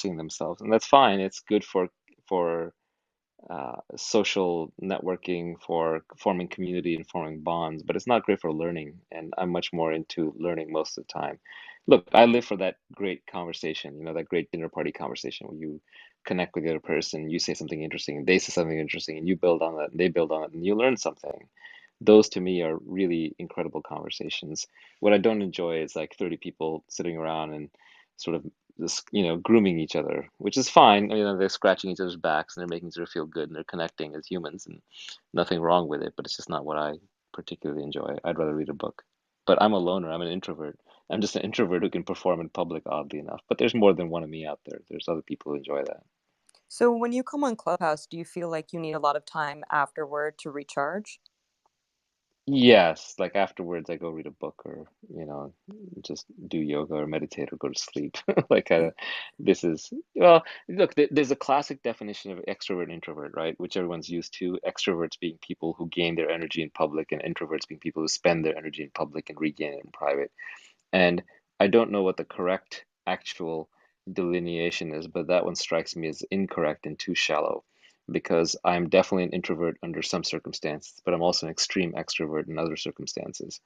expressing themselves, and that's fine. It's good for social networking, for forming community and forming bonds, but it's not great for learning. And I'm much more into learning most of the time. Look, I live for that great conversation, that great dinner party conversation where you connect with the other person, you say something interesting, and they say something interesting, and you build on that, and they build on it, and you learn something. Those to me are really incredible conversations. What I don't enjoy is like 30 people sitting around and sort of just, grooming each other, which is fine. They're scratching each other's backs and they're making each other feel good and they're connecting as humans and nothing wrong with it, but it's just not what I particularly enjoy. I'd rather read a book. But I'm a loner, I'm an introvert. I'm just an introvert who can perform in public, oddly enough. But there's more than one of me out there. There's other people who enjoy that. So when you come on Clubhouse, do you feel like you need a lot of time afterward to recharge? Yes, like afterwards I go read a book or, just do yoga or meditate or go to sleep. Like this is well, look, there's a classic definition of extrovert and introvert, right? Which everyone's used to. Extroverts being people who gain their energy in public and introverts being people who spend their energy in public and regain it in private. And I don't know what the correct actual delineation is, but that one strikes me as incorrect and too shallow because I'm definitely an introvert under some circumstances, but I'm also an extreme extrovert in other circumstances.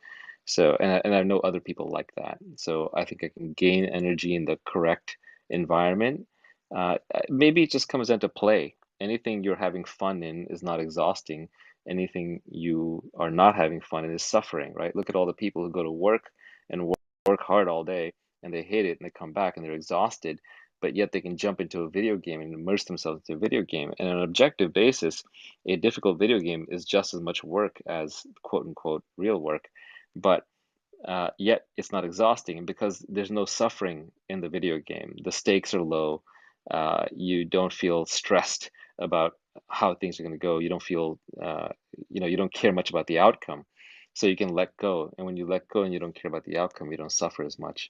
So, and I know other people like that. So I think I can gain energy in the correct environment. Maybe it just comes down to play. Anything you're having fun in is not exhausting. Anything you are not having fun in is suffering, right? Look at all the people who go to work and work hard all day and they hate it and they come back and they're exhausted, but yet they can jump into a video game and immerse themselves into a video game. And on an objective basis, a difficult video game is just as much work as quote unquote real work, but yet it's not exhausting because there's no suffering in the video game. The stakes are low. You don't feel stressed about how things are going to go. You don't feel, you don't care much about the outcome. So you can let go. And when you let go and you don't care about the outcome, you don't suffer as much.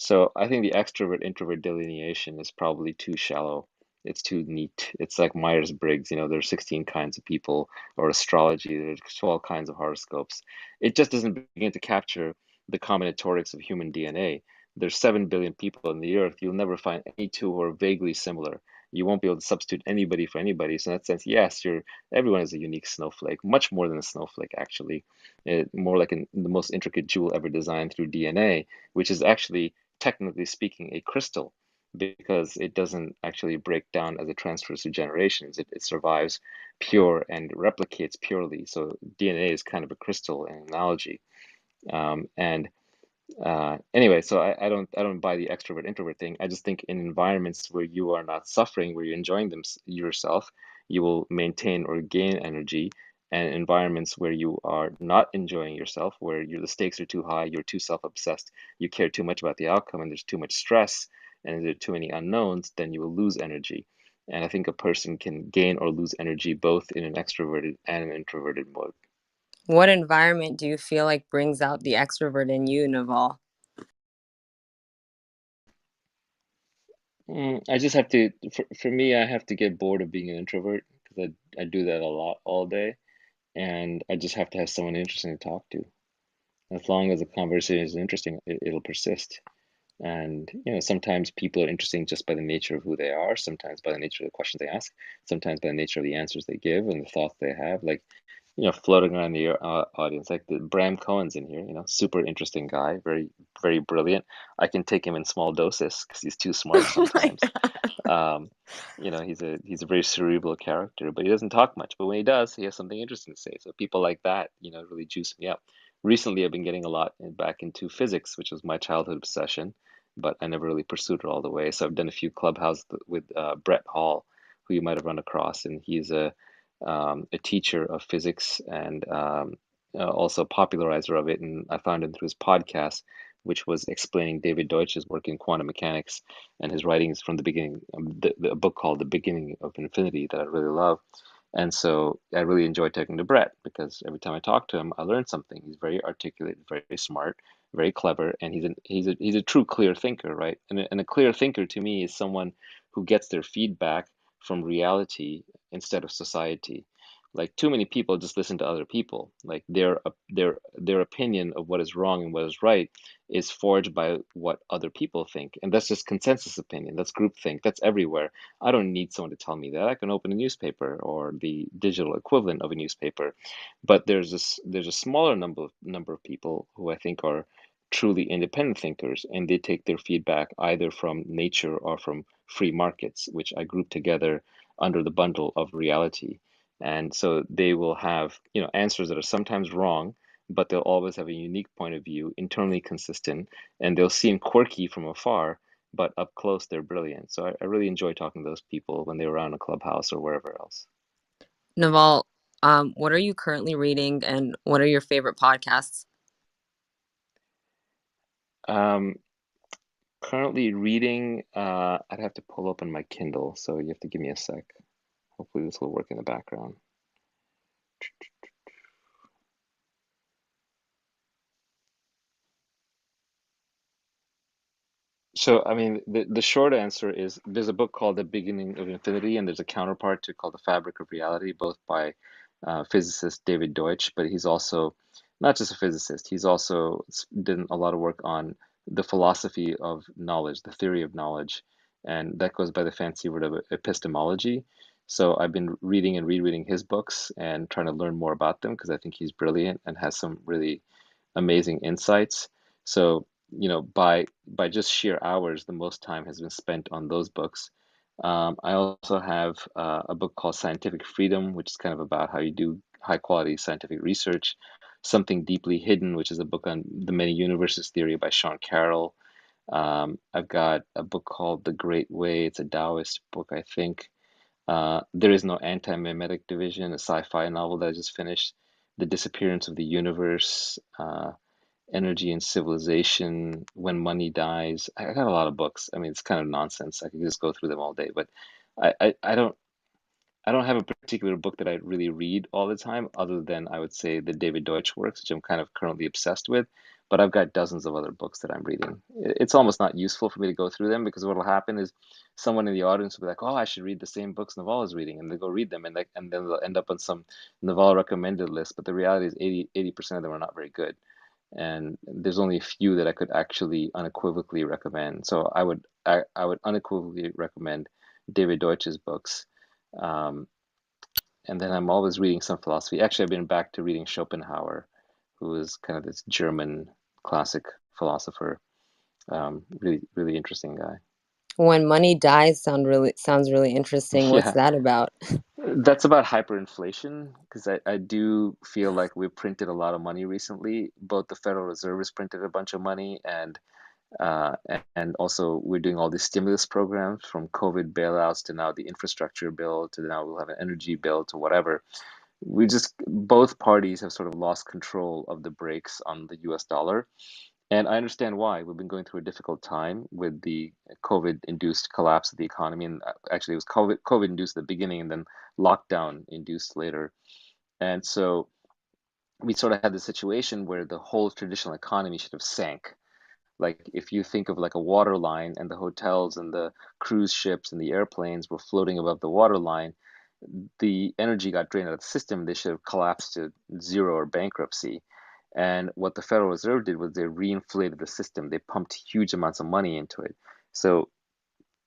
So I think the extrovert introvert delineation is probably too shallow. It's too neat. It's like Myers-Briggs, there's 16 kinds of people, or astrology, there's 12 kinds of horoscopes. It just doesn't begin to capture the combinatorics of human DNA. There's 7 billion people on the earth. You'll never find any two who are vaguely similar. You won't be able to substitute anybody for anybody. So in that sense, yes, everyone is a unique snowflake, much more than a snowflake, actually. More like the most intricate jewel ever designed through DNA, which is actually, technically speaking, a crystal because it doesn't actually break down as it transfers through generations. It survives pure and replicates purely. So DNA is kind of a crystal, an analogy. And Anyway, so I don't buy the extrovert introvert thing. I just think in environments where you are not suffering, where you're enjoying yourself, you will maintain or gain energy. And environments where you are not enjoying yourself, where the stakes are too high, you're too self-obsessed, you care too much about the outcome, and there's too much stress, and there are too many unknowns, then you will lose energy. And I think a person can gain or lose energy both in an extroverted and an introverted mode. What environment do you feel like brings out the extrovert in you, Naval? I just have to, for me, I have to get bored of being an introvert because I do that a lot all day, and I just have to have someone interesting to talk to. As long as the conversation is interesting, it'll persist. And sometimes people are interesting just by the nature of who they are, sometimes by the nature of the questions they ask, sometimes by the nature of the answers they give and the thoughts they have. Like floating around the audience. Like the Bram Cohen's in here, super interesting guy, very, very brilliant. I can take him in small doses because he's too smart Oh my sometimes. Um, he's a very cerebral character, but he doesn't talk much. But when he does, he has something interesting to say. So people like that, really juice me up. Recently, I've been getting a lot back into physics, which was my childhood obsession, but I never really pursued it all the way. So I've done a few Clubhouse with Brett Hall, who you might have run across, and he's a teacher of physics and also a popularizer of it. And I found him through his podcast, which was explaining David Deutsch's work in quantum mechanics and his writings from the beginning, a book called The Beginning of Infinity that I really love. And so I really enjoyed talking to Brett because every time I talk to him, I learn something. He's very articulate, very smart, very clever, and he's a true clear thinker, right? And a clear thinker to me is someone who gets their feedback from reality instead of society. Like too many people just listen to other people. Like their opinion of what is wrong and what is right is forged by what other people think. And that's just consensus opinion. That's groupthink. That's everywhere. I don't need someone to tell me that. I can open a newspaper or the digital equivalent of a newspaper. But there's a smaller number of people who I think are truly independent thinkers, and they take their feedback either from nature or from free markets, which I group together under the bundle of reality. And so they will have, answers that are sometimes wrong, but they'll always have a unique point of view, internally consistent, and they'll seem quirky from afar, but up close they're brilliant. So I really enjoy talking to those people when they're around a clubhouse or wherever else. Naval, what are you currently reading and what are your favorite podcasts? Um, Currently reading, I'd have to pull open my Kindle, so you have to give me a sec. Hopefully this will work in the background. So, I mean, the short answer is there's a book called The Beginning of Infinity, and there's a counterpart to it called The Fabric of Reality, both by physicist David Deutsch, but he's also not just a physicist, he's also done a lot of work on the philosophy of knowledge, the theory of knowledge, and that goes by the fancy word of epistemology. So I've been reading and rereading his books and trying to learn more about them because I think he's brilliant and has some really amazing insights. So, by just sheer hours, the most time has been spent on those books. I also have a book called Scientific Freedom, which is kind of about how you do high quality scientific research. Something Deeply Hidden, which is a book on the many universes theory by Sean Carroll. I've got a book called The Great Way. It's a Taoist book, I think. There is no anti-mimetic division, a sci-fi novel that I just finished. The Disappearance of the Universe. Energy and Civilization, When Money Dies. I got a lot of books. I mean, it's kind of nonsense. I could just go through them all day, but I don't have a particular book that I really read all the time, other than I would say the David Deutsch works, which I'm kind of currently obsessed with. But I've got dozens of other books that I'm reading. It's almost not useful for me to go through them because what will happen is someone in the audience will be like, "Oh, I should read the same books Naval is reading," and they go read them, and then they'll end up on some Naval recommended list. But the reality is 80% of them are not very good, and there's only a few that I could actually unequivocally recommend. So I would unequivocally recommend David Deutsch's books. Um, and then I'm always reading some philosophy. Actually, I've been back to reading Schopenhauer, who is kind of this German classic philosopher. Really, really interesting guy. When Money Dies sounds really interesting. What's Yeah, that about? that's about hyperinflation because I do feel like we've printed a lot of money recently. Both the Federal Reserve has printed a bunch of money, and also we're doing all these stimulus programs from COVID bailouts to now the infrastructure bill to now we'll have an energy bill to whatever. We just both parties have sort of lost control of the brakes on the US dollar. And I understand why. We've been going through a difficult time with the COVID-induced collapse of the economy. And actually, it was COVID-induced at the beginning and then lockdown induced later. And so we sort of had the situation where the whole traditional economy should have sank. Like if you think of like a water line and the hotels and the cruise ships and the airplanes were floating above the water line, the energy got drained out of the system. They should have collapsed to zero or bankruptcy. And what the Federal Reserve did was they reinflated the system. They pumped huge amounts of money into it. So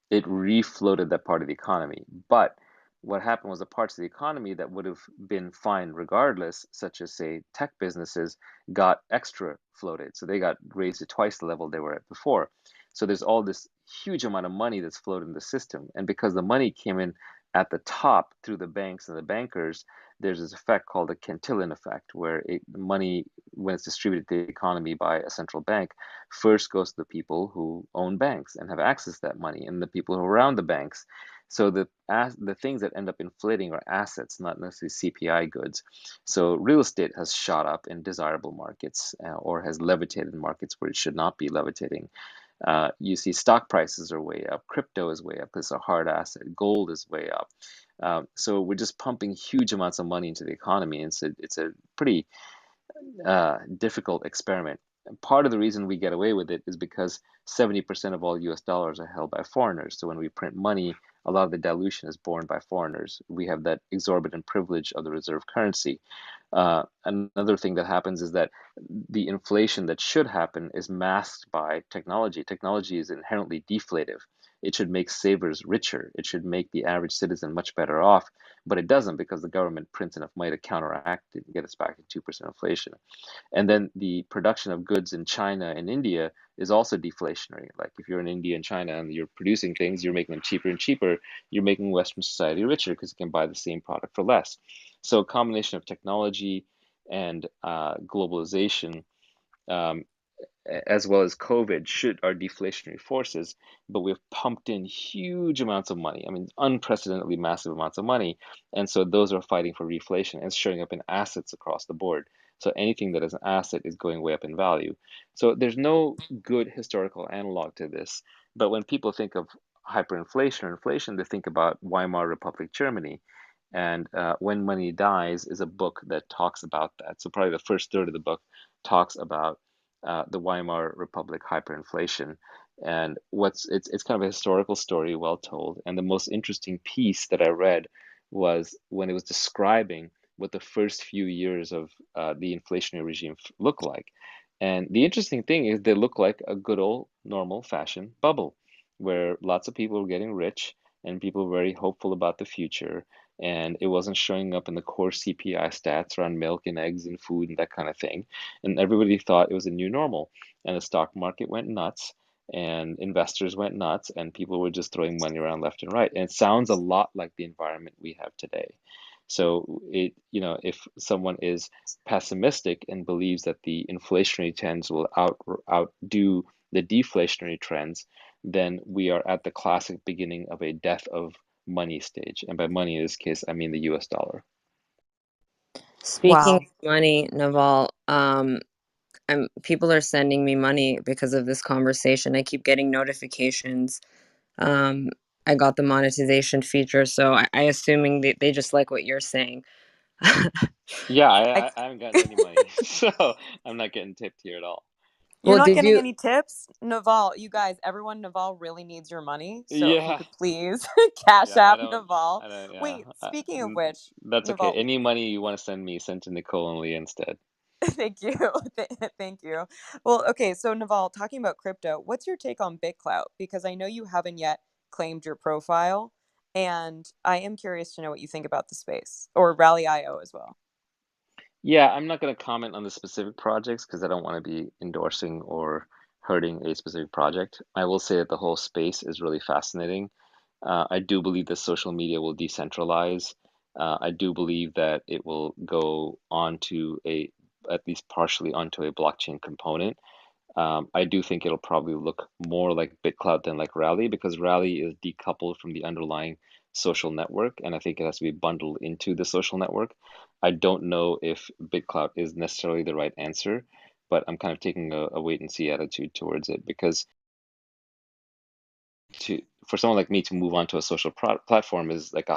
it refloated that part of the economy. But what happened was the parts of the economy that would have been fine regardless, such as, say, tech businesses, got extra floated. So they got raised to twice the level they were at before. So there's all this huge amount of money that's flowed in the system. And because the money came in at the top through the banks and the bankers, there's this effect called the Cantillon effect, where money, when it's distributed to the economy by a central bank, first goes to the people who own banks and have access to that money, and the people who are around the banks. So the things that end up inflating are assets, not necessarily CPI goods. So real estate has shot up in desirable markets, or has levitated in markets where it should not be levitating. You see stock prices are way up, crypto is way up. It's a hard asset. Gold is way up. So we're just pumping huge amounts of money into the economy. And it's a pretty difficult experiment. part of the reason we get away with it is because 70% of all US dollars are held by foreigners. So when we print money, a lot of the dilution is borne by foreigners. We have that exorbitant privilege of the reserve currency. Another thing that happens is that the inflation that should happen is masked by technology. Technology is inherently deflative. It should make savers richer. It should make the average citizen much better off, but it doesn't because the government prints enough money to counteract it and get us back to 2% inflation. And then the production of goods in China and India is also deflationary. Like if you're in India and China and you're producing things, you're making them cheaper and cheaper, you're making Western society richer because you can buy the same product for less. So a combination of technology and globalization, um, as well as COVID should are deflationary forces, but we've pumped in huge amounts of money. I mean, unprecedentedly massive amounts of money. And so those are fighting for reflation and it's showing up in assets across the board. So anything that is an asset is going way up in value. So there's no good historical analog to this. But when people think of hyperinflation or inflation, they think about Weimar Republic Germany. And When Money Dies is a book that talks about that. So probably the first third of the book talks about the Weimar Republic hyperinflation. And it's kind of a historical story, well told. And the most interesting piece that I read was when it was describing what the first few years of the inflationary regime look like. And the interesting thing is they look like a good old normal fashion bubble where lots of people were getting rich and people were very hopeful about the future. And it wasn't showing up in the core CPI stats around milk and eggs and food and that kind of thing, and everybody thought it was a new normal. And the stock market went nuts, and investors went nuts, and people were just throwing money around left and right. And it sounds a lot like the environment we have today. So if someone is pessimistic and believes that the inflationary trends will outdo the deflationary trends, then we are at the classic beginning of a death of money stage. And by money in this case, I mean the US dollar. Speaking of Wow. money, Naval, people are sending me money because of this conversation. I keep getting notifications. Um, I got the monetization feature, so I assuming they just like what you're saying. Yeah, I, I haven't gotten any money, so I'm not getting tipped here at all. you're Well, not did getting you? any tips? Naval, you guys, everyone, Naval really needs your money. So if you Yeah, could please cash yeah, app Naval. I don't, yeah, Wait, speaking of which, that's okay. Naval, Any money you want to send me, send to Nicole and Leah instead. thank you. Thank you. Well, okay, so Naval, talking about crypto, what's your take on BitClout? Because I know you haven't yet claimed your profile, and I am curious to know what you think about the space or Rally IO as well. Yeah, I'm not going to comment on the specific projects because I don't want to be endorsing or hurting a specific project. I will say that the whole space is really fascinating. I do believe that social media will decentralize. I do believe that it will go onto at least partially onto a blockchain component. I do think it'll probably look more like BitClout than like Rally because Rally is decoupled from the underlying social network, and I think it has to be bundled into the social network. I don't know if BitClout is necessarily the right answer, but I'm kind of taking a wait and see attitude towards it because to for someone like me to move on to a social platform is like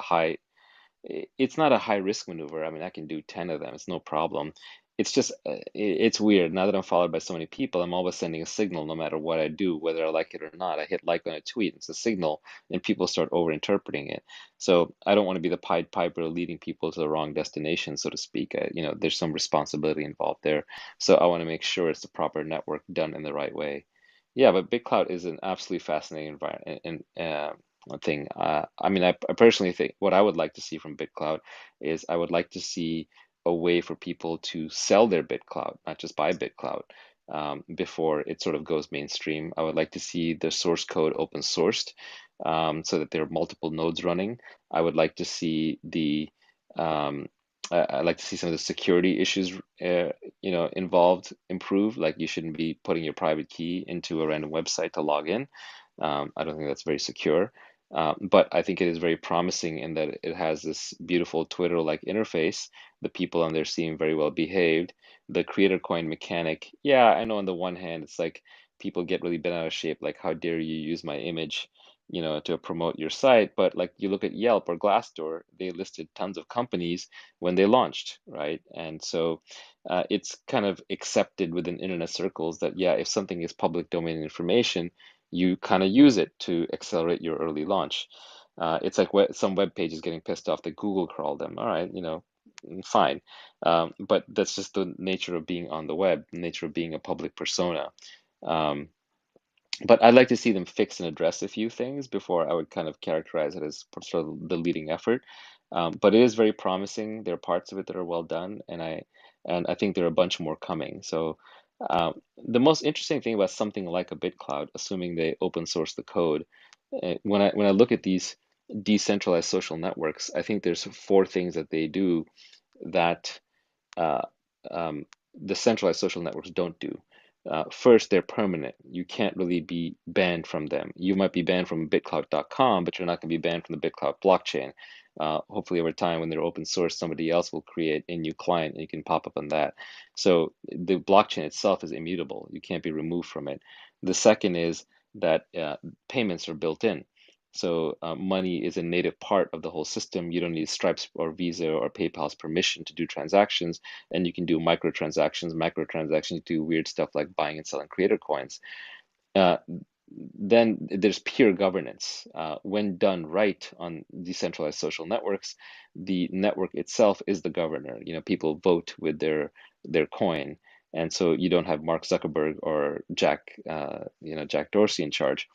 it's not a high risk maneuver. I mean, I can do 10 of them. It's no problem. It's just, it's weird. Now that I'm followed by so many people, I'm always sending a signal no matter what I do, whether I like it or not. I hit like on a tweet, it's a signal, and people start over-interpreting it. So I don't want to be the Pied Piper leading people to the wrong destination, so to speak. There's some responsibility involved there. So I want to make sure it's the proper network done in the right way. Yeah, but BitCloud is an absolutely fascinating environment thing. I mean, I personally think what I would like to see from BitCloud is I would like to see a way for people to sell their BitCloud, not just buy BitCloud, before it sort of goes mainstream. I would like to see the source code open sourced, so that there are multiple nodes running. I would like to see um, I'd like to see some of the security issues, involved improved. Like you shouldn't be putting your private key into a random website to log in. I don't think that's very secure. But I think it is very promising in that it has this beautiful Twitter-like interface. The people on there seem very well behaved. The creator coin mechanic, yeah, I know on the one hand, it's like people get really bent out of shape, like how dare you use my image, to promote your site. But like you look at Yelp or Glassdoor, they listed tons of companies when they launched, right? And so it's kind of accepted within internet circles that, yeah, if something is public domain information, you kind of use it to accelerate your early launch. It's like some web pages getting pissed off that Google crawled them. All right, fine. But that's just the nature of being on the web, the nature of being a public persona. Um, but I'd like to see them fix and address a few things before I would kind of characterize it as sort of the leading effort. But it is very promising. There are parts of it that are well done, and I think there are a bunch more coming. So the most interesting thing about something like a BitCloud, assuming they open source the code, when I look at these decentralized social networks, I think there's four things that they do that uh, um, the centralized social networks don't do. First, they're permanent. You can't really be banned from them. You might be banned from BitClout.com, but you're not going to be banned from the BitClout blockchain. Hopefully, over time, when they're open source, somebody else will create a new client and you can pop up on that. So the blockchain itself is immutable. You can't be removed from it. The second is that payments are built in. So money is a native part of the whole system. You don't need Stripe's or Visa or PayPal's permission to do transactions, and you can do microtransactions, macrotransactions, you do weird stuff like buying and selling creator coins. Uh, then there's peer governance. When done right on decentralized social networks, the network itself is the governor. People vote with their coin, and so you don't have Mark Zuckerberg or Jack Dorsey in charge.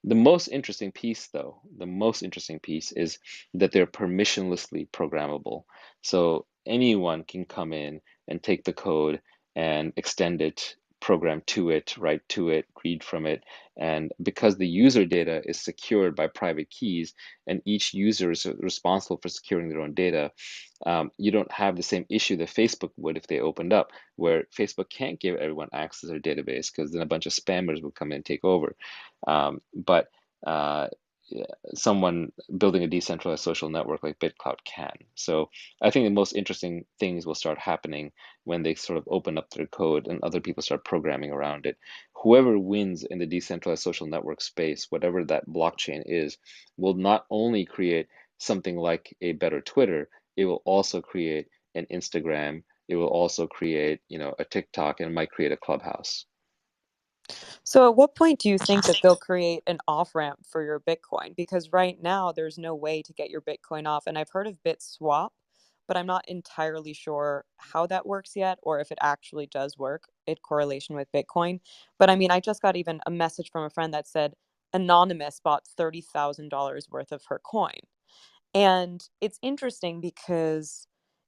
The most interesting piece, though, the most interesting piece is that they're permissionlessly programmable. So anyone can come in and take the code and extend it, program to it, write to it, read from it. And because the user data is secured by private keys and each user is responsible for securing their own data, you don't have the same issue that Facebook would if they opened up, where Facebook can't give everyone access to their database because then a bunch of spammers would come in and take over. But uh, yeah, someone building a decentralized social network like BitClout can. So I think the most interesting things will start happening when they sort of open up their code and other people start programming around it. Whoever wins in the decentralized social network space, whatever that blockchain is, will not only create something like a better Twitter, it will also create an Instagram, it will also create, a TikTok, and it might create a Clubhouse. So at what point do you think that they'll create an off-ramp for your Bitcoin? Because right now there's no way to get your Bitcoin off. And I've heard of BitSwap, but I'm not entirely sure how that works yet or if it actually does work in correlation with Bitcoin. But I mean, I just got even a message from a friend that said Anonymous bought $30,000 worth of her coin. And it's interesting because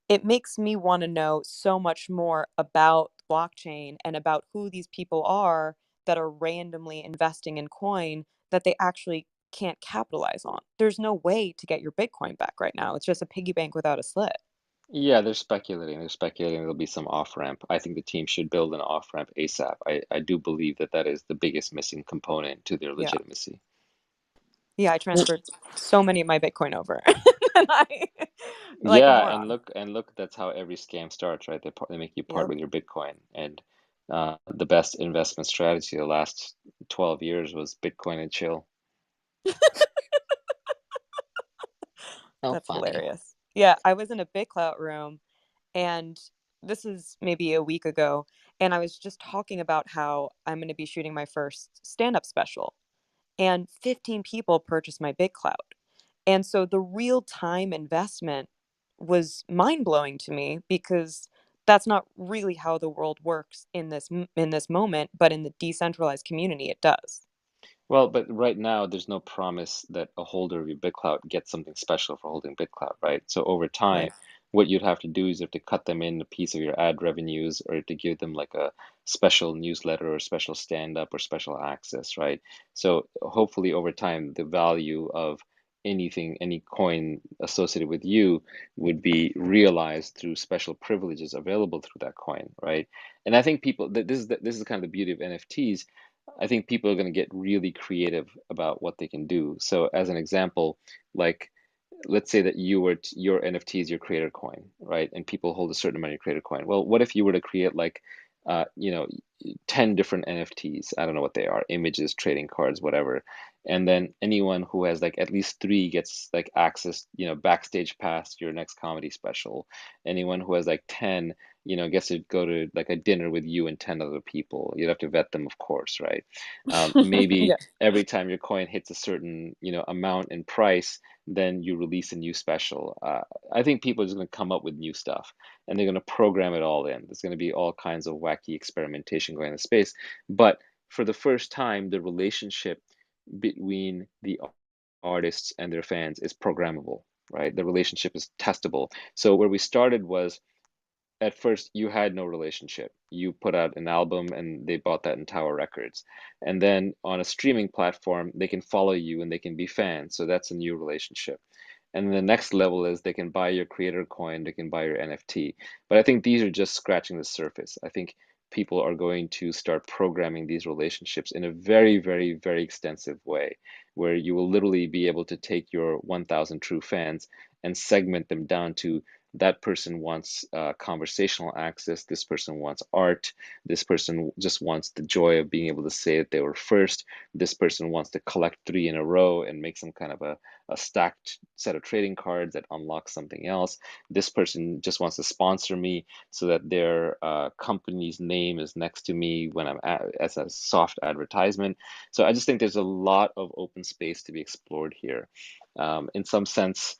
it makes me want to know so much more about blockchain and about who these people are that are randomly investing in coin that they actually can't capitalize on. There's no way to get your Bitcoin back right now. It's just a piggy bank without a slit. Yeah, they're speculating. They're speculating there'll be some off-ramp. I think the team should build an off-ramp ASAP. I do believe that that is the biggest missing component to their Yeah. legitimacy. Yeah, I transferred so many of my Bitcoin over. And I like a Yeah, and moron. look, that's how every scam starts, right? They make you part Yep. with your Bitcoin, and the best investment strategy the last 12 years was Bitcoin and chill. So That's funny. hilarious. Yeah, I was in a BitClout room and this is maybe a week ago, and I was just talking about how I'm going to be shooting my first stand-up special, and 15 people purchased my BitClout. And so the real time investment was mind-blowing to me because that's not really how the world works in this moment, but in the decentralized community it does. Well, but right now, there's no promise that a holder of your BitClout gets something special for holding BitClout, right? So over time, Right. what you'd have to do is you have to cut them in a piece of your ad revenues, or to give them like a special newsletter or special stand-up or special access, right? So hopefully over time, the value of anything, any coin associated with you would be realized through special privileges available through that coin, right? And I think this is kind of the beauty of NFTs. I think people are going to get really creative about what they can do. So, as an example, like let's say that your NFT is your creator coin, right? And people hold a certain amount of your creator coin. Well, what if you were to create like, uh, you know, 10 different NFTs? I don't know what they are, images, trading cards, whatever. And then anyone who has like at least three gets like access, backstage pass to your next comedy special. Anyone who has like 10, gets to go to like a dinner with you and 10 other people. You'd have to vet them, of course, right? Maybe Yeah. every time your coin hits a certain, amount and price, then you release a new special. I think people are just going to come up with new stuff and they're going to program it all in. There's going to be all kinds of wacky experimentation going in space. But for the first time, the relationship between the artists and their fans is programmable, right? The relationship is testable. So where we started was at first you had no relationship. You put out an album and they bought that in Tower Records. And then on a streaming platform, they can follow you and they can be fans. So that's a new relationship. And then the next level is they can buy your creator coin, they can buy your NFT. But I think these are just scratching the surface. I think people are going to start programming these relationships in a very, very, very extensive way, where you will literally be able to take your 1,000 true fans and segment them down to that person wants conversational access, this person wants art, this person just wants the joy of being able to say that they were first, this person wants to collect three in a row and make some kind of a stacked set of trading cards that unlocks something else. This person just wants to sponsor me so that their company's name is next to me when as a soft advertisement. So I just think there's a lot of open space to be explored here. In some sense,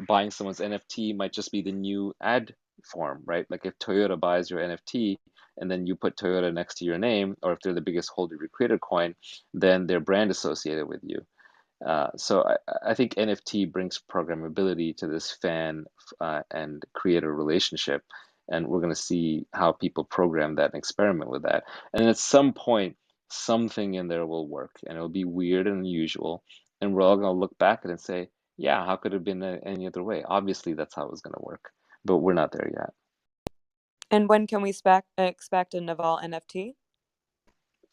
buying someone's NFT might just be the new ad form, right? Like if Toyota buys your NFT and then you put Toyota next to your name, or if they're the biggest holder of your creator coin, then their brand associated with you. So I think NFT brings programmability to this fan and creator relationship, and we're going to see how people program that and experiment with that. And at some point, something in there will work, and it'll be weird and unusual, and we're all going to look back at it and say, "Yeah, how could it have been any other way? Obviously, that's how it was going to work." But we're not there yet. And when can we expect a Naval NFT?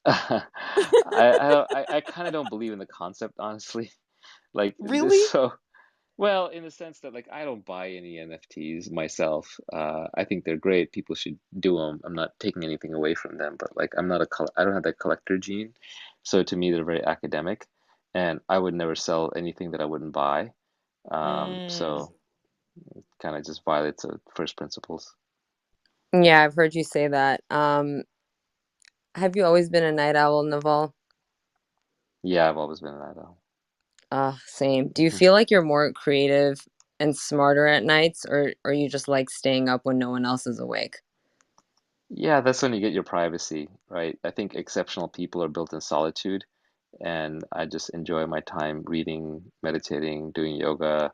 I kind of don't believe in the concept, honestly. Like this, Really? so. Well, in the sense that like I don't buy any NFTs myself. I think they're great. People should do them. I'm not taking anything away from them, but like I'm not I don't have that collector gene. So to me, they're very academic, and I would never sell anything that I wouldn't buy. Mm. So kind of just violates first principles. Yeah, I've heard you say that. Have you always been a night owl, Naval? Yeah, I've always been an idol. Same. Do you feel like you're more creative and smarter at nights, or you just like staying up when no one else is awake? Yeah, that's when you get your privacy, right? I think exceptional people are built in solitude, and I just enjoy my time reading, meditating, doing yoga,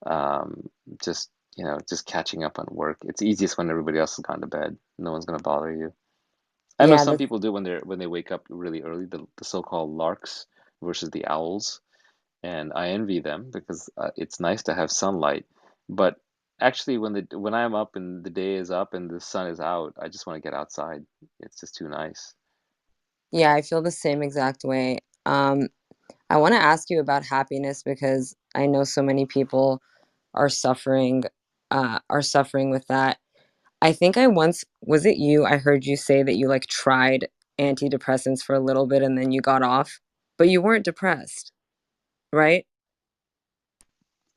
um, just just catching up on work. It's easiest when everybody else has gone to bed. No one's gonna bother you. I know Yeah, some that's people do when they wake up really early, the so-called larks versus the owls, and I envy them because it's nice to have sunlight. But actually, when I'm up and the day is up and the sun is out, I just want to get outside. It's just too nice. yeah, I feel the same exact way. I want to ask you about happiness because I know so many people are suffering with that. I think I once was it you? I heard you say that you like tried antidepressants for a little bit and then you got off, but you weren't depressed, right?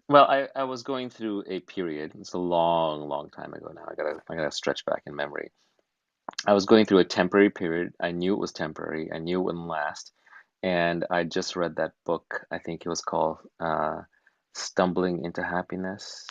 Well, I was going through a period. It's a long time ago now. I gotta stretch back in memory. I was going through a temporary period. I knew it was temporary. I knew it wouldn't last. And I just read that book. I think it was called Stumbling into Happiness,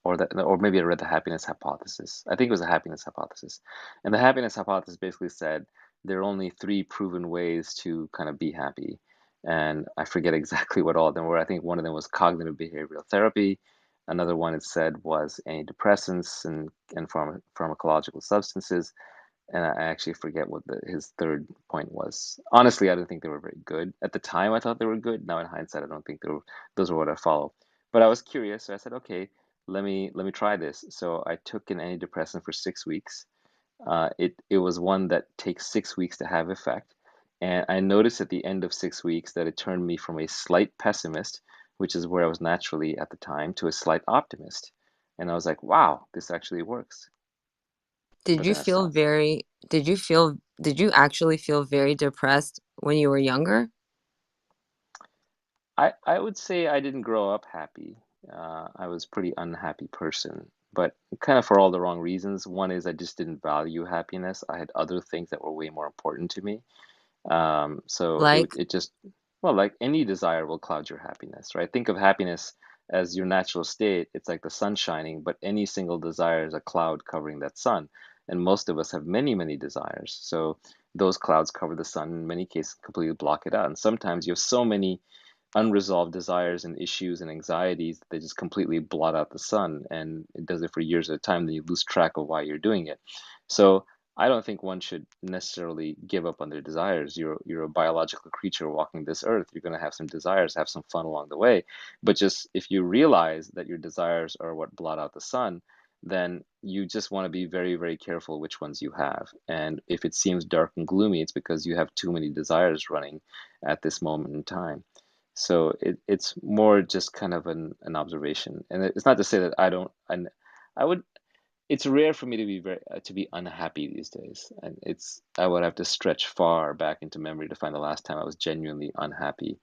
or maybe I read The Happiness Hypothesis. I think it was The Happiness Hypothesis. And the Happiness Hypothesis basically said there are only three proven ways to kind of be happy. And I forget exactly what all of them were. I think one of them was cognitive behavioral therapy. Another one it said was antidepressants and pharmacological substances, and I actually forget what his third point was. Honestly, I didn't think they were very good. At the time, I thought they were good. Now, in hindsight, I don't think those were what I follow. But I was curious, so I said, okay, let me try this. So I took an antidepressant for 6 weeks. It was one that takes 6 weeks to have effect, and I noticed at the end of 6 weeks that it turned me from a slight pessimist, which is where I was naturally at the time, to a slight optimist. And I was like, wow, this actually works. Did But you then I feel stopped. very, did you actually feel very depressed when you were younger? I would say I didn't grow up happy. I was a pretty unhappy person, but kind of for all the wrong reasons. One is I just didn't value happiness. I had other things that were way more important to me. So Like, it just, well, like any desire will cloud your happiness, right? Think of happiness as your natural state. It's like the sun shining, but any single desire is a cloud covering that sun. And most of us have many, many desires. So those clouds cover the sun, in many cases, completely block it out. And sometimes you have so many unresolved desires and issues and anxieties that they just completely blot out the sun, and it does it for years at a time. Then you lose track of why you're doing it. So I don't think one should necessarily give up on their desires. You're a biological creature walking this earth. You're going to have some desires, have some fun along the way. But just if you realize that your desires are what blot out the sun, then you just want to be very, very careful which ones you have. And if it seems dark and gloomy, it's because you have too many desires running at this moment in time. So it's more just kind of an observation. And it's not to say that I don't, and I would, it's rare for me to be to be unhappy these days. And it's, I would have to stretch far back into memory to find the last time I was genuinely unhappy.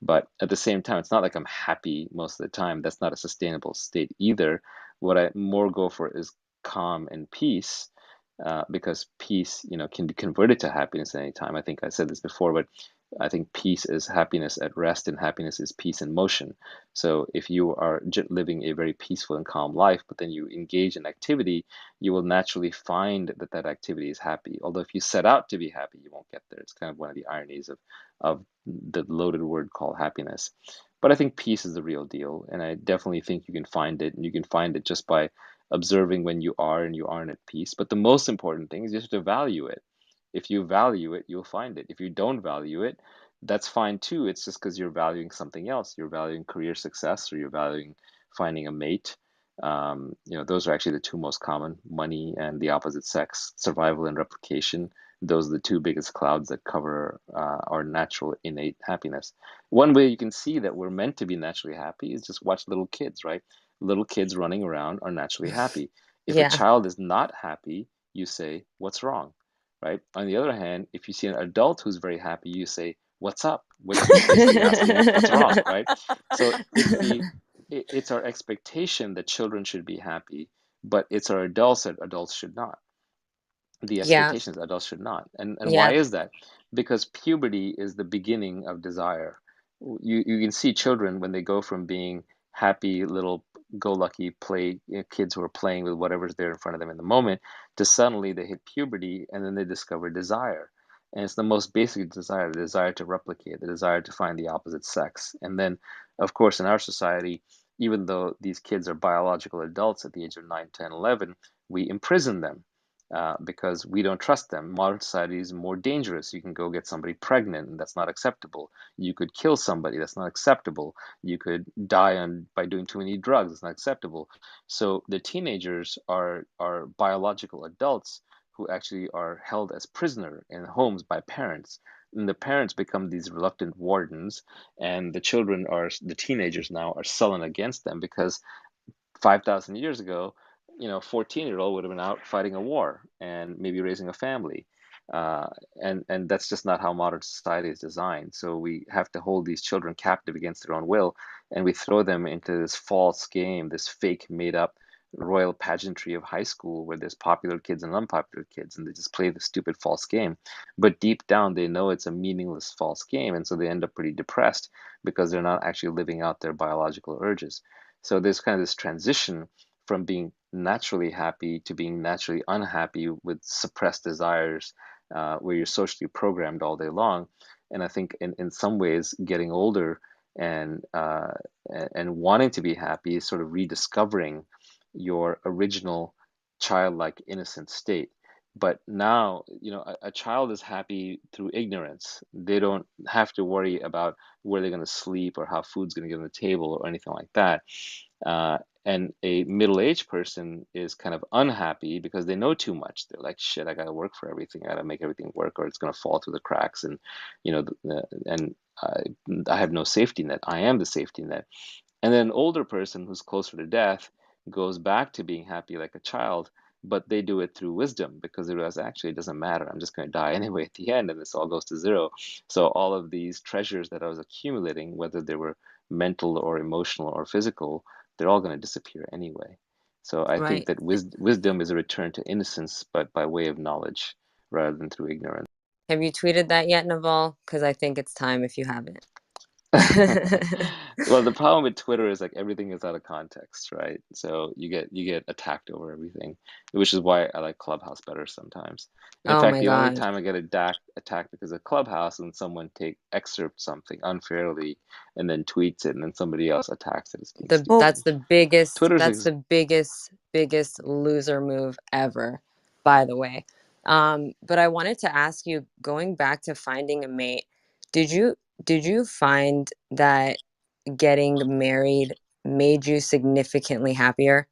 But at the same time, it's not like I'm happy most of the time. That's not a sustainable state either. What I more go for is calm and peace, because peace, can be converted to happiness at any time. I think I said this before, but I think peace is happiness at rest, and happiness is peace in motion. So if you are living a very peaceful and calm life, but then you engage in activity, you will naturally find that that activity is happy. Although if you set out to be happy, you won't get there. It's kind of one of the ironies of the loaded word called happiness. But I think peace is the real deal, and I definitely think you can find it, and you can find it just by observing when you are and you aren't at peace. But the most important thing is just to value it. If you value it, you'll find it. If you don't value it, that's fine too. It's just because you're valuing something else. You're valuing career success, or you're valuing finding a mate. Those are actually the two most common: money and the opposite sex, survival and replication. Those are the two biggest clouds that cover our natural innate happiness. One way you can see that we're meant to be naturally happy is just watch little kids, right? Little kids running around are naturally happy. If a yeah, child is not happy, you say, "What's wrong?" Right? On the other hand, if you see an adult who's very happy, you say, "What's up?" Which is basically asking, "What's wrong?" Right? So it's our expectation that children should be happy, but it's our adults that adults should not. The yeah, expectations adults should not. And why yeah, is that? Because puberty is the beginning of desire. You can see children when they go from being happy little go-lucky play, kids who are playing with whatever's there in front of them in the moment, to suddenly they hit puberty, and then they discover desire. And it's the most basic desire, the desire to replicate, the desire to find the opposite sex. And then, of course, in our society, even though these kids are biological adults at the age of 9, 10, 11, we imprison them, because we don't trust them. Modern society is more dangerous. You can go get somebody pregnant, and that's not acceptable. You could kill somebody, that's not acceptable. You could die by doing too many drugs, it's not acceptable. So the teenagers are biological adults who actually are held as prisoner in homes by parents. And the parents become these reluctant wardens, and the teenagers now are sullen against them because 5,000 years ago, 14-year-old would have been out fighting a war and maybe raising a family. Uh, and that's just not how modern society is designed. So we have to hold these children captive against their own will, and we throw them into this false game, this fake made up royal pageantry of high school where there's popular kids and unpopular kids, and they just play the stupid false game. But deep down, they know it's a meaningless false game, and so they end up pretty depressed because they're not actually living out their biological urges. So there's kind of this transition from being naturally happy to being naturally unhappy with suppressed desires, where you're socially programmed all day long. And I think in some ways, getting older and and wanting to be happy is sort of rediscovering your original childlike innocent state. But now, a child is happy through ignorance. They don't have to worry about where they're going to sleep or how food's going to get on the table or anything like that. Uh, and a middle-aged person is kind of unhappy because they know too much. They're like, shit, I got to work for everything. I got to make everything work, or it's going to fall through the cracks. And, and I have no safety net. I am the safety net. And then an older person who's closer to death goes back to being happy like a child, but they do it through wisdom because they realize actually it doesn't matter. I'm just going to die anyway at the end, and this all goes to zero. So all of these treasures that I was accumulating, whether they were mental or emotional or physical, they're all going to disappear anyway. So I think Right. that wisdom is a return to innocence, but by way of knowledge rather than through ignorance. Have you tweeted that yet, Naval? Because I think it's time if you haven't. Well, the problem with Twitter is like everything is out of context, right? So you get attacked over everything, which is why I like Clubhouse better sometimes. In Oh fact, my the only God. time I get attacked because of Clubhouse when someone take excerpt something unfairly and then tweets it and then somebody else attacks it as being Well, stupid. Twitter's That's ex the biggest loser move ever, by the way. But I wanted to ask you, going back to finding a mate, did you did you find that getting married made you significantly happier?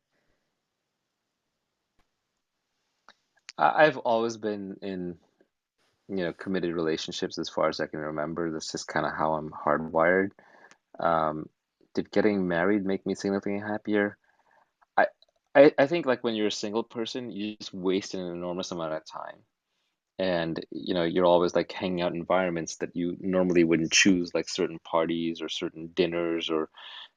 I've always been in, committed relationships as far as I can remember. That's just kind of how I'm hardwired. Um, did getting married make me significantly happier? I, I think like when you're a single person, you just waste an enormous amount of time. And you're always like hanging out in environments that you normally wouldn't choose, like certain parties or certain dinners or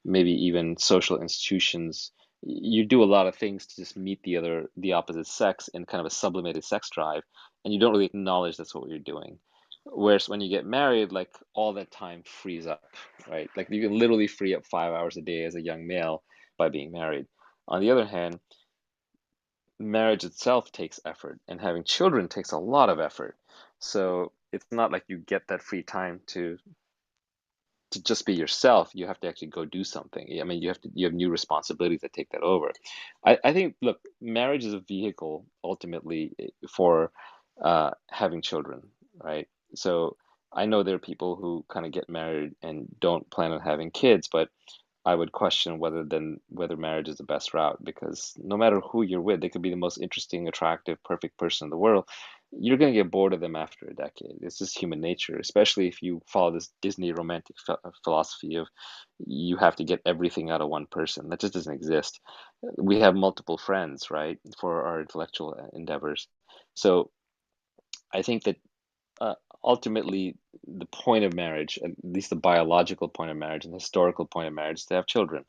maybe even social institutions. You do a lot of things to just meet the opposite sex in kind of a sublimated sex drive, and you don't really acknowledge that's what you're doing. Whereas when you get married, like all that time frees up, right? Like you can literally free up 5 hours a day as a young male by being married. On the other hand, marriage itself takes effort, and having children takes a lot of effort. So it's not like you get that free time to just be yourself. You have to actually go do something. I mean, you have new responsibilities that take that over. I think, look, marriage is a vehicle ultimately for having children, right? So I know there are people who kind of get married and don't plan on having kids, but I would question whether marriage is the best route, because no matter who you're with, they could be the most interesting, attractive, perfect person in the world. You're going to get bored of them after a decade. It's just human nature, especially if you follow this Disney romantic philosophy of you have to get everything out of one person. That just doesn't exist. We have multiple friends, right, for our intellectual endeavors. So I think that uh, ultimately the point of marriage, at least the biological point of marriage and the historical point of marriage, is to have children.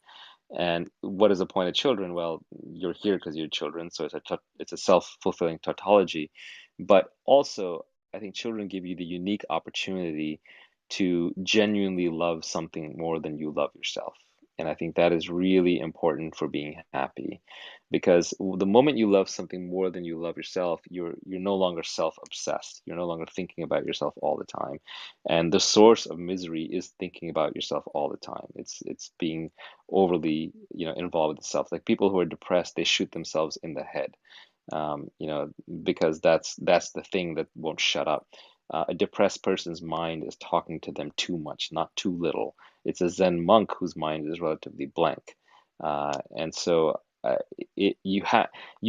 And what is the point of children? Well, you're here because you're children, so it's a self-fulfilling tautology. But also, I think children give you the unique opportunity to genuinely love something more than you love yourself. And I think that is really important for being happy, because the moment you love something more than you love yourself, you're no longer self-obsessed. You're no longer thinking about yourself all the time. And the source of misery is thinking about yourself all the time. It's being overly, involved with self. Like people who are depressed, they shoot themselves in the head, because that's the thing that won't shut up. A depressed person's mind is talking to them too much, not too little. It's a Zen monk whose mind is relatively blank, and so you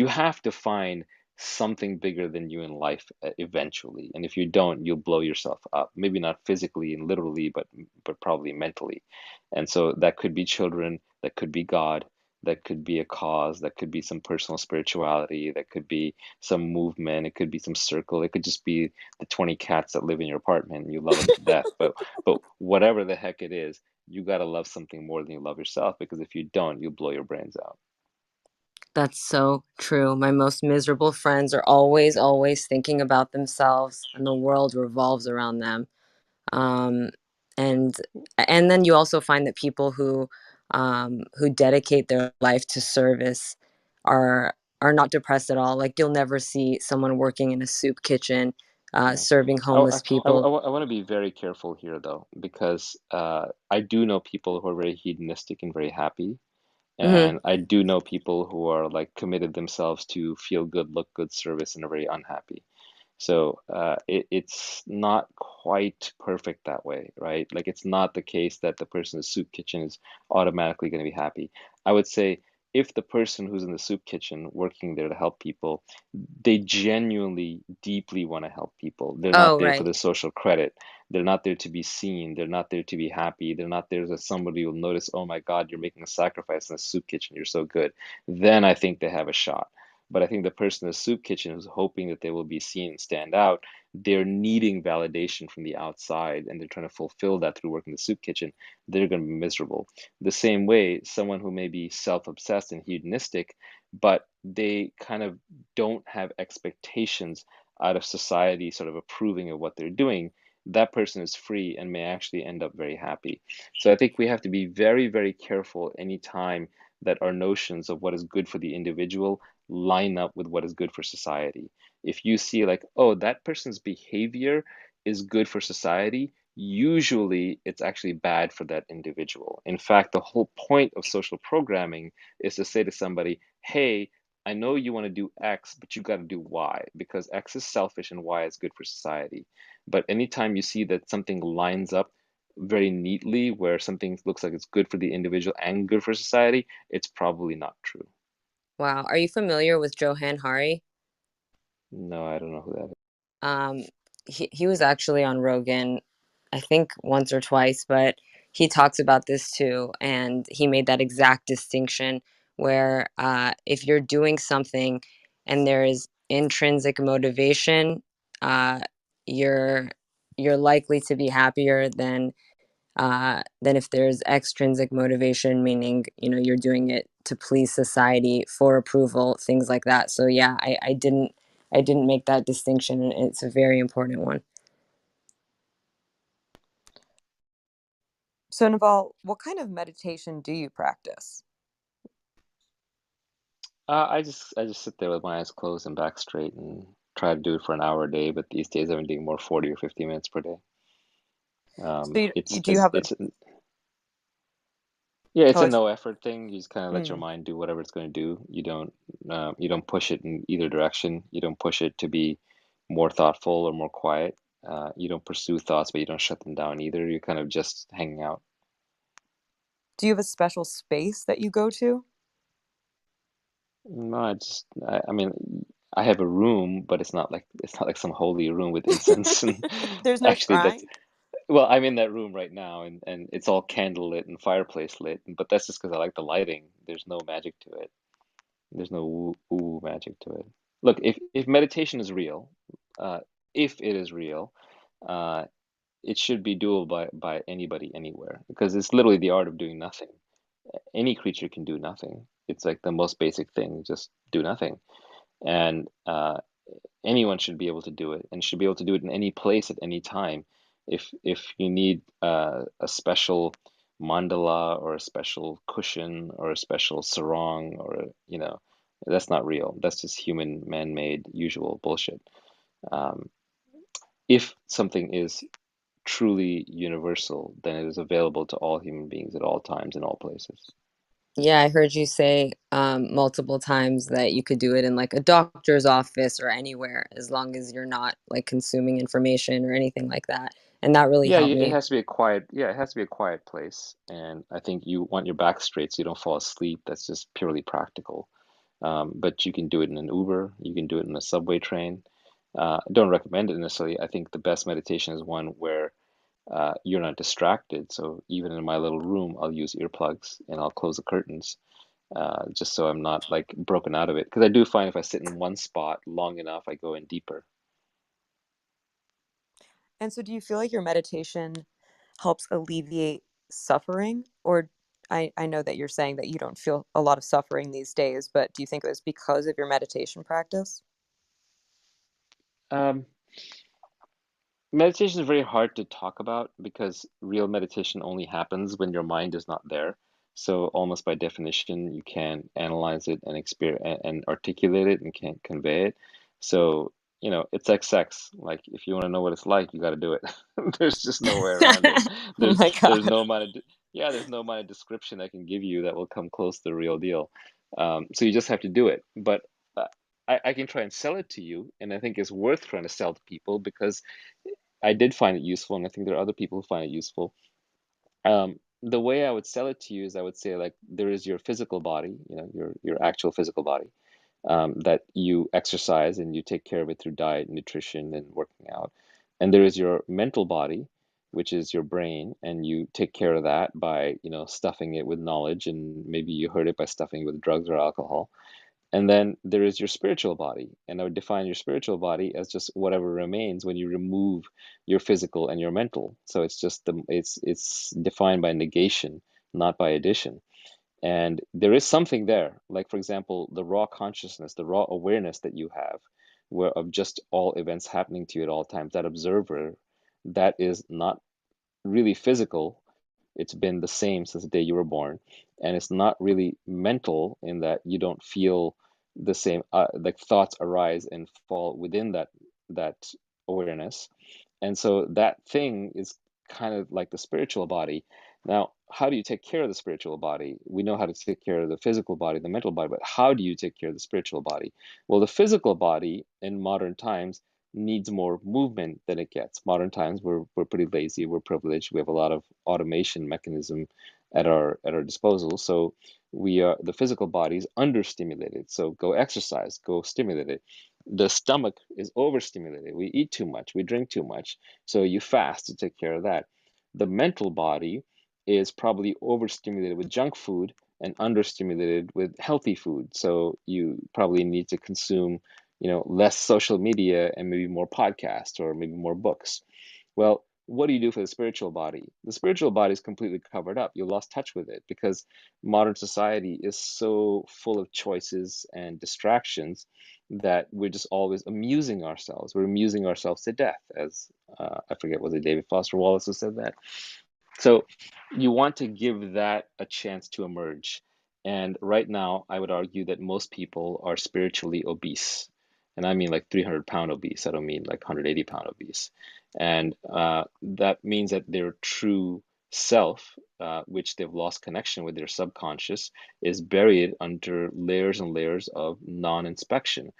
have to find something bigger than you in life eventually. And if you don't, you'll blow yourself up. Maybe not physically and literally, but probably mentally. And so that could be children, that could be God, that could be a cause, that could be some personal spirituality, that could be some movement, it could be some circle, it could just be the 20 cats that live in your apartment and you love them to death. But whatever the heck it is, you got to love something more than you love yourself, because if you don't, you'll blow your brains out. That's so true. My most miserable friends are always thinking about themselves, and the world revolves around them. Um, and and then you also find that people who dedicate their life to service are are not depressed at all. Like you'll never see someone working in a soup kitchen, Yeah. serving I, homeless people. I want to be very careful here, though, because I do know people who are very hedonistic and very happy. Hmm. And I do know people who are like committed themselves to feel good, look good service and are very unhappy. So it's not quite perfect that way, right? Like it's not the case that the person in the soup kitchen is automatically going to be happy. I would say if the person who's in the soup kitchen working there to help people, they genuinely, deeply want to help people. They're not Oh, there for right. the social credit. They're not there to be seen. They're not there to be happy. They're not there that somebody will notice, oh my God, you're making a sacrifice in the soup kitchen. You're so good. Then I think they have a shot. But I think the person in the soup kitchen who's hoping that they will be seen and stand out, they're needing validation from the outside and they're trying to fulfill that through working in the soup kitchen, they're going to be miserable. The same way, someone who may be self-obsessed and hedonistic, but they kind of don't have expectations out of society sort of approving of what they're doing, that person is free and may actually end up very happy. So I think we have to be very, very careful anytime that our notions of what is good for the individual line up with what is good for society. If you see like, oh, that person's behavior is good for society, usually it's actually bad for that individual. In fact, the whole point of social programming is to say to somebody, hey, I know you want to do X, but you got to do Y because X is selfish and Y is good for society. But anytime you see that something lines up very neatly where something looks like it's good for the individual and good for society, it's probably not true. Wow. Are you familiar with Johan Hari? No, I don't know who that is. Um, he was actually on Rogan, I think once or twice, but he talks about this too, and he made that exact distinction where if you're doing something and there is intrinsic motivation, uh, you're you're likely to be happier than if there's extrinsic motivation, meaning you're doing it to please society for approval, things like that. So yeah, I didn't make that distinction, and it's a very important one. So, Naval, what kind of meditation do you practice? I just sit there with my eyes closed and back straight and try to do it for an hour a day, but these days I've been doing more 40 or 50 minutes per day. So, It's do you have a, it's Yeah, it's oh, a it's, no effort thing. You just kind of let your mm. mind do whatever it's going to do. You don't push it in either direction. You don't push it to be more thoughtful or more quiet. You don't pursue thoughts, but you don't shut them down either. You're kind of just hanging out. Do you have a special space that you go to? No, I mean, I have a room, but it's not like some holy room with incense and There's no actually that's shrine? well, I'm in that room right now and it's all candle lit and fireplace lit, but that's just because I like the lighting. There's no magic to it. There's no woo magic to it. Look, if meditation is real, uh, if it is real, uh, it should be doable by anybody anywhere because it's literally the art of doing nothing. Any creature can do nothing. It's like the most basic thing, just do nothing. And anyone should be able to do it and should be able to do it in any place at any time. If you need a special mandala or a special cushion or a special sarong or that's not real. That's just human man-made usual bullshit. Um, if something is truly universal, then it is available to all human beings at all times in all places. Yeah, I heard you say multiple times that you could do it in like a doctor's office or anywhere as long as you're not like consuming information or anything like that. And that really Yeah, helped it me. has to be a quiet, yeah, it has to be a quiet place. And I think you want your back straight so you don't fall asleep. That's just purely practical. But you can do it in an Uber, you can do it in a subway train. I don't recommend it necessarily. I think the best meditation is one where you're not distracted. So even in my little room, I'll use earplugs and I'll close the curtains just so I'm not like broken out of it. Because I do find if I sit in one spot long enough, I go in deeper. And so, do you feel like your meditation helps alleviate suffering? Or I know that you're saying that you don't feel a lot of suffering these days, but do you think it was because of your meditation practice? Um, Meditation is very hard to talk about because real meditation only happens when your mind is not there. So almost by definition, you can't analyze it and experience and articulate it and can't convey it. So, it's like sex. Like if you want to know what it's like, you got to do it. There's just no way around it. Oh There's my there's God. no amount of yeah, there's no amount of description I can give you that will come close to the real deal. So you just have to do it. But uh, I can try and sell it to you, and I think it's worth trying to sell to people because I did find it useful, and I think there are other people who find it useful. The way I would sell it to you is I would say like there is your physical body, your actual physical body, that you exercise and you take care of it through diet, nutrition, and working out. And there is your mental body, which is your brain, and you take care of that by, stuffing it with knowledge, and maybe you hurt it by stuffing it with drugs or alcohol. And then there is your spiritual body. And I would define your spiritual body as just whatever remains when you remove your physical and your mental. So it's just it's defined by negation, not by addition. And there is something there, like for example, the raw consciousness, the raw awareness that you have, where of just all events happening to you at all times, that observer, that is not really physical. It's been the same since the day you were born, and it's not really mental in that you don't feel the same, like thoughts arise and fall within that awareness. And so that thing is kind of like the spiritual body. Now, how do you take care of the spiritual body? We know how to take care of the physical body, the mental body, but how do you take care of the spiritual body? Well, the physical body in modern times needs more movement than it gets. Modern times, we're pretty lazy, we're privileged, we have a lot of automation mechanism at our disposal. So we are the physical body is understimulated. So go exercise, go stimulate it. The stomach is overstimulated. We eat too much, we drink too much. So you fast to take care of that. The mental body is probably overstimulated with junk food and understimulated with healthy food. So you probably need to consume, less social media and maybe more podcasts or maybe more books. Well, what do you do for the spiritual body? The spiritual body is completely covered up. You lost touch with it because modern society is so full of choices and distractions that we're just always amusing ourselves. We're amusing ourselves to death, as I forget, was it David Foster Wallace who said that? So you want to give that a chance to emerge. And right now, I would argue that most people are spiritually obese. And I mean like 300-pound obese. I don't mean like 180-pound obese. And that means that their true self, which they've lost connection with their subconscious, is buried under layers and layers of non-inspection.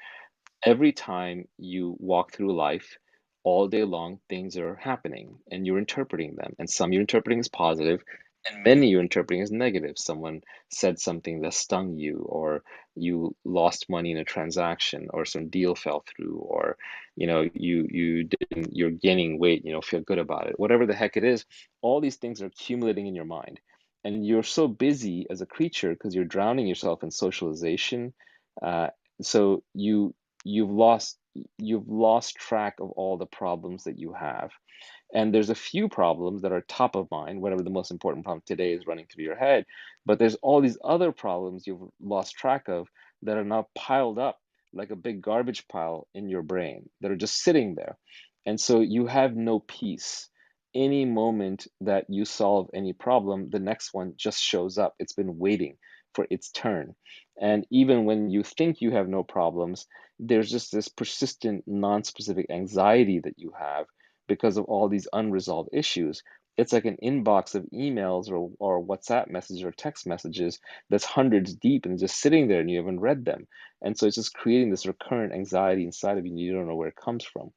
Every time you walk through life, all day long, things are happening and you're interpreting them. And some you're interpreting as positive, and many you're interpreting as negative. Someone said something that stung you, or you lost money in a transaction, or some deal fell through, or you're gaining weight, feel good about it. Whatever the heck it is, all these things are accumulating in your mind. And you're so busy as a creature because you're drowning yourself in socialization. Uh, so you've lost track of all the problems that you have. And there's a few problems that are top of mind, whatever the most important problem today is running through your head. But there's all these other problems you've lost track of that are now piled up like a big garbage pile in your brain that are just sitting there. And so you have no peace. Any moment that you solve any problem, the next one just shows up. It's been waiting for its turn. And even when you think you have no problems, there's just this persistent, non-specific anxiety that you have because of all these unresolved issues. It's like an inbox of emails or WhatsApp messages or text messages that's hundreds deep and just sitting there and you haven't read them. And so it's just creating this recurrent anxiety inside of you and you don't know where it comes from.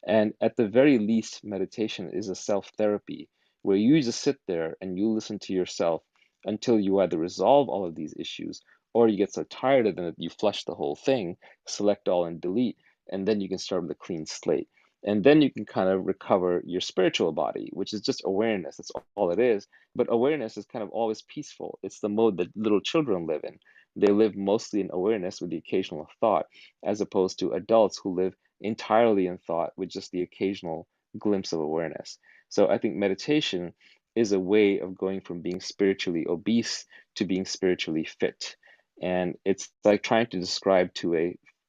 And at the very least, meditation is a self-therapy where you just sit there and you listen to yourself until you either resolve all of these issues or you get so tired of them that you flush the whole thing, select all and delete, and then you can start with a clean slate. And then you can kind of recover your spiritual body, which is just awareness. That's all it is. But awareness is kind of always peaceful. It's the mode that little children live in. They live mostly in awareness with the occasional thought, as opposed to adults who live entirely in thought with just the occasional glimpse of awareness. So I think meditation is a way of going from being spiritually obese to being spiritually fit. And it's like trying to describe to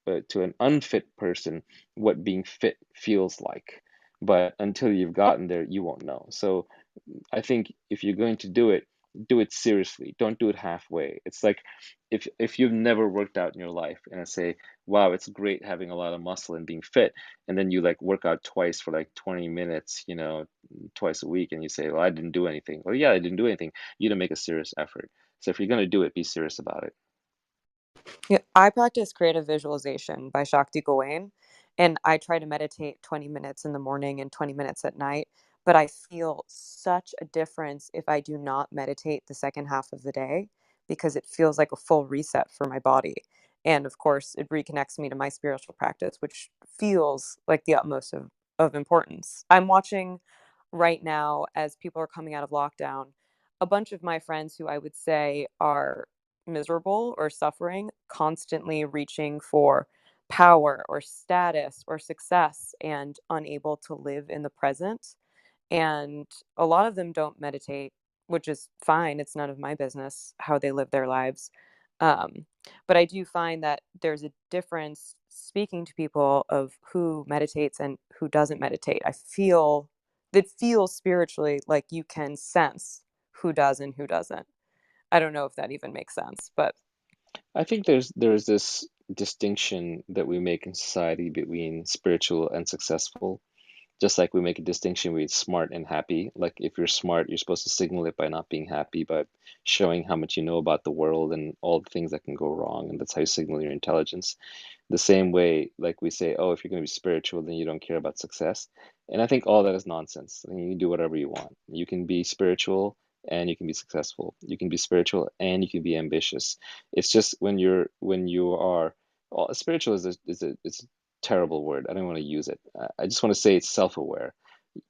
an unfit person what being fit feels like. But until you've gotten there, you won't know. So I think if you're going to do it seriously. Don't do it halfway. It's like if you've never worked out in your life and I say, wow, it's great having a lot of muscle and being fit, and then you like work out twice for like 20 minutes, twice a week, and you say, well, I didn't do anything. Well, yeah, I didn't do anything. You didn't make a serious effort. So if you're going to do it, be serious about it. Yeah, I practice creative visualization by Shakti Gawain, and I try to meditate 20 minutes in the morning and 20 minutes at night. But I feel such a difference if I do not meditate the second half of the day because it feels like a full reset for my body. And of course, it reconnects me to my spiritual practice, which feels like the utmost of importance. I'm watching right now as people are coming out of lockdown, a bunch of my friends who I would say are miserable or suffering, constantly reaching for power or status or success and unable to live in the present. And a lot of them don't meditate, which is fine. It's none of my business how they live their lives. Um, but I do find that there's a difference speaking to people of who meditates and who doesn't meditate. I feel that feels spiritually like you can sense who does and who doesn't. I don't know if that even makes sense, but I think there's this distinction that we make in society between spiritual and successful. Just like we make a distinction between smart and happy. Like if you're smart, you're supposed to signal it by not being happy, by showing how much you know about the world and all the things that can go wrong, and that's how you signal your intelligence. The same way, like we say, oh, if you're going to be spiritual, then you don't care about success. And I think all that is nonsense. I mean, you can do whatever you want. You can be spiritual and you can be successful. You can be spiritual and you can be ambitious. It's just when you are, well, spiritual is a terrible word. I don't want to use it. I just want to say it's self-aware.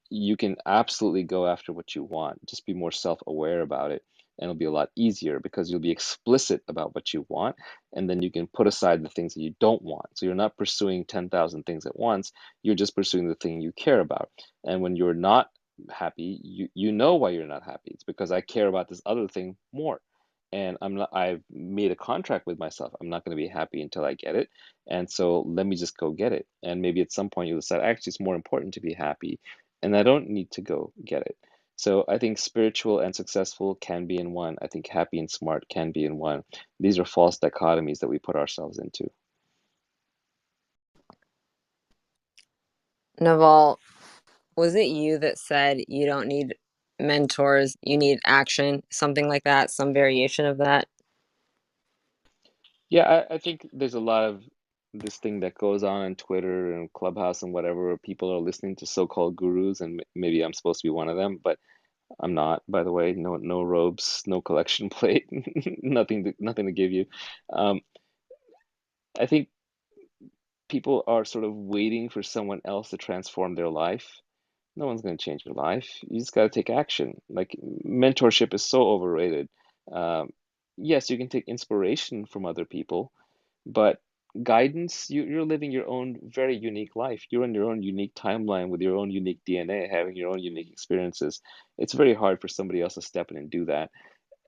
You can absolutely go after what you want. Just be more self-aware about it, and it'll be a lot easier because you'll be explicit about what you want, and then you can put aside the things that you don't want. So you're not pursuing 10,000 things at once. You're just pursuing the thing you care about. And when you're not happy, you know why you're not happy. It's because I care about this other thing more. And I've made a contract with myself. I'm not going to be happy until I get it. And so let me just go get it. And maybe at some point you'll decide, actually, it's more important to be happy and I don't need to go get it. So I think spiritual and successful can be in one. I think happy and smart can be in one. These are false dichotomies that we put ourselves into. Naval, was it you that said you don't need mentors, you need action, something like that, some variation of that? Yeah, I think there's a lot of this thing that goes on Twitter and Clubhouse and whatever, where people are listening to so-called gurus, and maybe I'm supposed to be one of them, but I'm not, by the way. No robes, no collection plate, nothing to give you. Um, I think people are sort of waiting for someone else to transform their life. No one's going to change your life. You just got to take action. Like mentorship is so overrated. Um, yes, you can take inspiration from other people, but guidance, you're living your own very unique life. You're on your own unique timeline with your own unique DNA, having your own unique experiences. It's very hard for somebody else to step in and do that.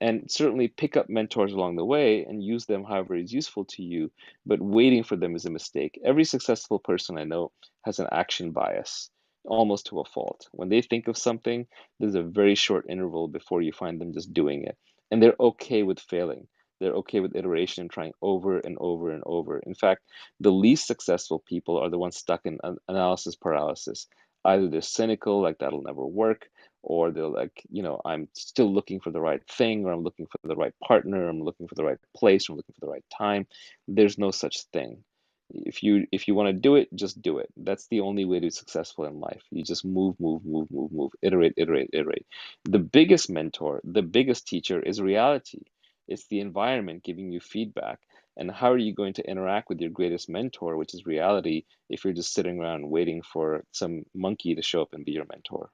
And certainly pick up mentors along the way and use them however is useful to you, but waiting for them is a mistake. Every successful person I know has an action bias, almost to a fault. When they think of something, there's a very short interval before you find them just doing it. And they're okay with failing. They're okay with iteration and trying over and over and over. In fact, the least successful people are the ones stuck in analysis paralysis. Either they're cynical, like that'll never work, or they're like, I'm still looking for the right thing, or I'm looking for the right partner, I'm looking for the right place, or I'm looking for the right time. There's no such thing. If you want to do it, just do it. That's the only way to be successful in life. You just move, move, move, move, move, iterate, iterate, iterate. The biggest mentor, the biggest teacher is reality. It's the environment giving you feedback. And how are you going to interact with your greatest mentor, which is reality, if you're just sitting around waiting for some monkey to show up and be your mentor?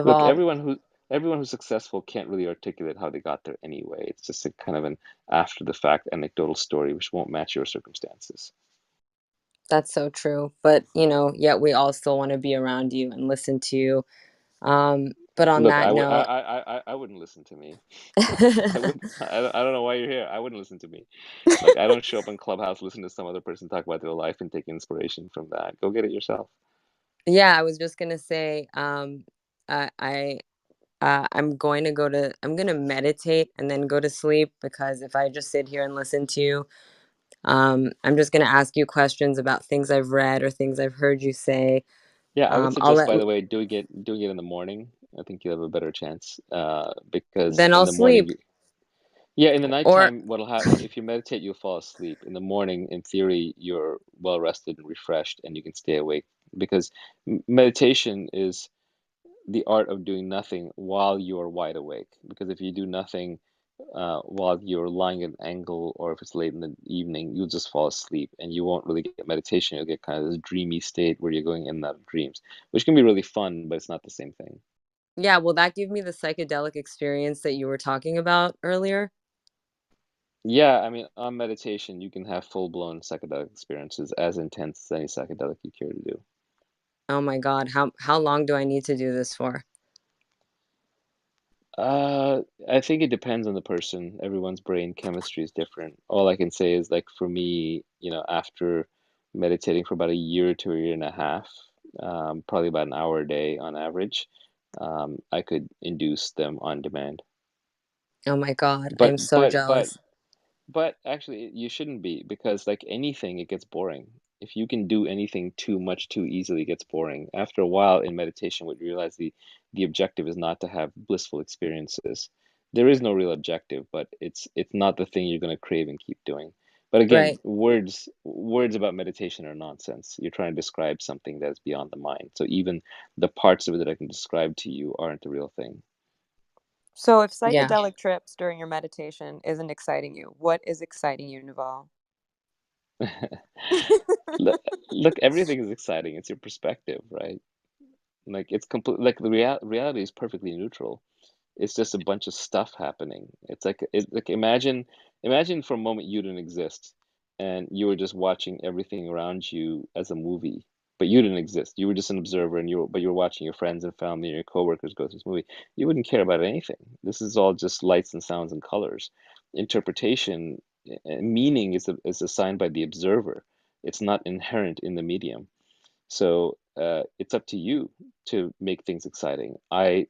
Look, Naval, everyone who's successful can't really articulate how they got there anyway. It's just a kind of an after the fact anecdotal story which won't match your circumstances. that's so true. But, yet we all still want to be around you and listen to you. But on Look, that note, I wouldn't listen to me. I wouldn't. I don't know why you're here. I wouldn't listen to me. Like I don't show up in Clubhouse, listen to some other person talk about their life and take inspiration from that. Go get it yourself. yeah, I was just gonna say, I I'm gonna meditate and then go to sleep because if I just sit here and listen to you, I'm just gonna ask you questions about things I've read or things I've heard you say. Yeah, I would I'll suggest, let by the way, doing it in the morning. I think you'll have a better chance. Because then in I'll the morning, sleep. yeah, in the Or nighttime, what'll happen if you meditate, you'll fall asleep. In the morning, in theory, you're well rested and refreshed, and you can stay awake because meditation is the art of doing nothing while you are wide awake. Because if you do nothing while you're lying at an angle, or if it's late in the evening, you'll just fall asleep, and you won't really get meditation. You'll get kind of this dreamy state where you're going in and out of dreams, which can be really fun, but it's not the same thing. yeah, will that give me the psychedelic experience that you were talking about earlier? Yeah, I mean, on meditation, you can have full-blown psychedelic experiences as intense as any psychedelic you care to do. Oh my God, how long do I need to do this for? Uh, I think it depends on the person. Everyone's brain chemistry is different. All I can say is, like, for me, after meditating for about a year to a year and a half, probably about an hour a day on average, I could induce them on demand. Oh my God, But I'm so but but jealous. But actually, you shouldn't be because, like anything, it gets boring. If you can do anything too much too easily, it gets boring. After a while in meditation, what you realize the objective is not to have blissful experiences. There is no real objective, but it's not the thing you're going to crave and keep doing. But again, Right. words about meditation are nonsense. You're trying to describe something that's beyond the mind. So even the parts of it that I can describe to you aren't the real thing. So if Yeah. psychedelic trips during your meditation isn't exciting you, what is exciting you, Naval? Look, look, everything is exciting. It's your perspective, right? Like it's complete. Like the reality is perfectly neutral. It's just a bunch of stuff happening. Like imagine for a moment you didn't exist and you were just watching everything around you as a movie, but you didn't exist. You were just an observer and you were watching your friends and family and your coworkers go through this movie. You wouldn't care about anything. This is all just lights and sounds and colors. Interpretation, meaning is assigned by the observer. It's not inherent in the medium. So it's up to you to make things exciting. I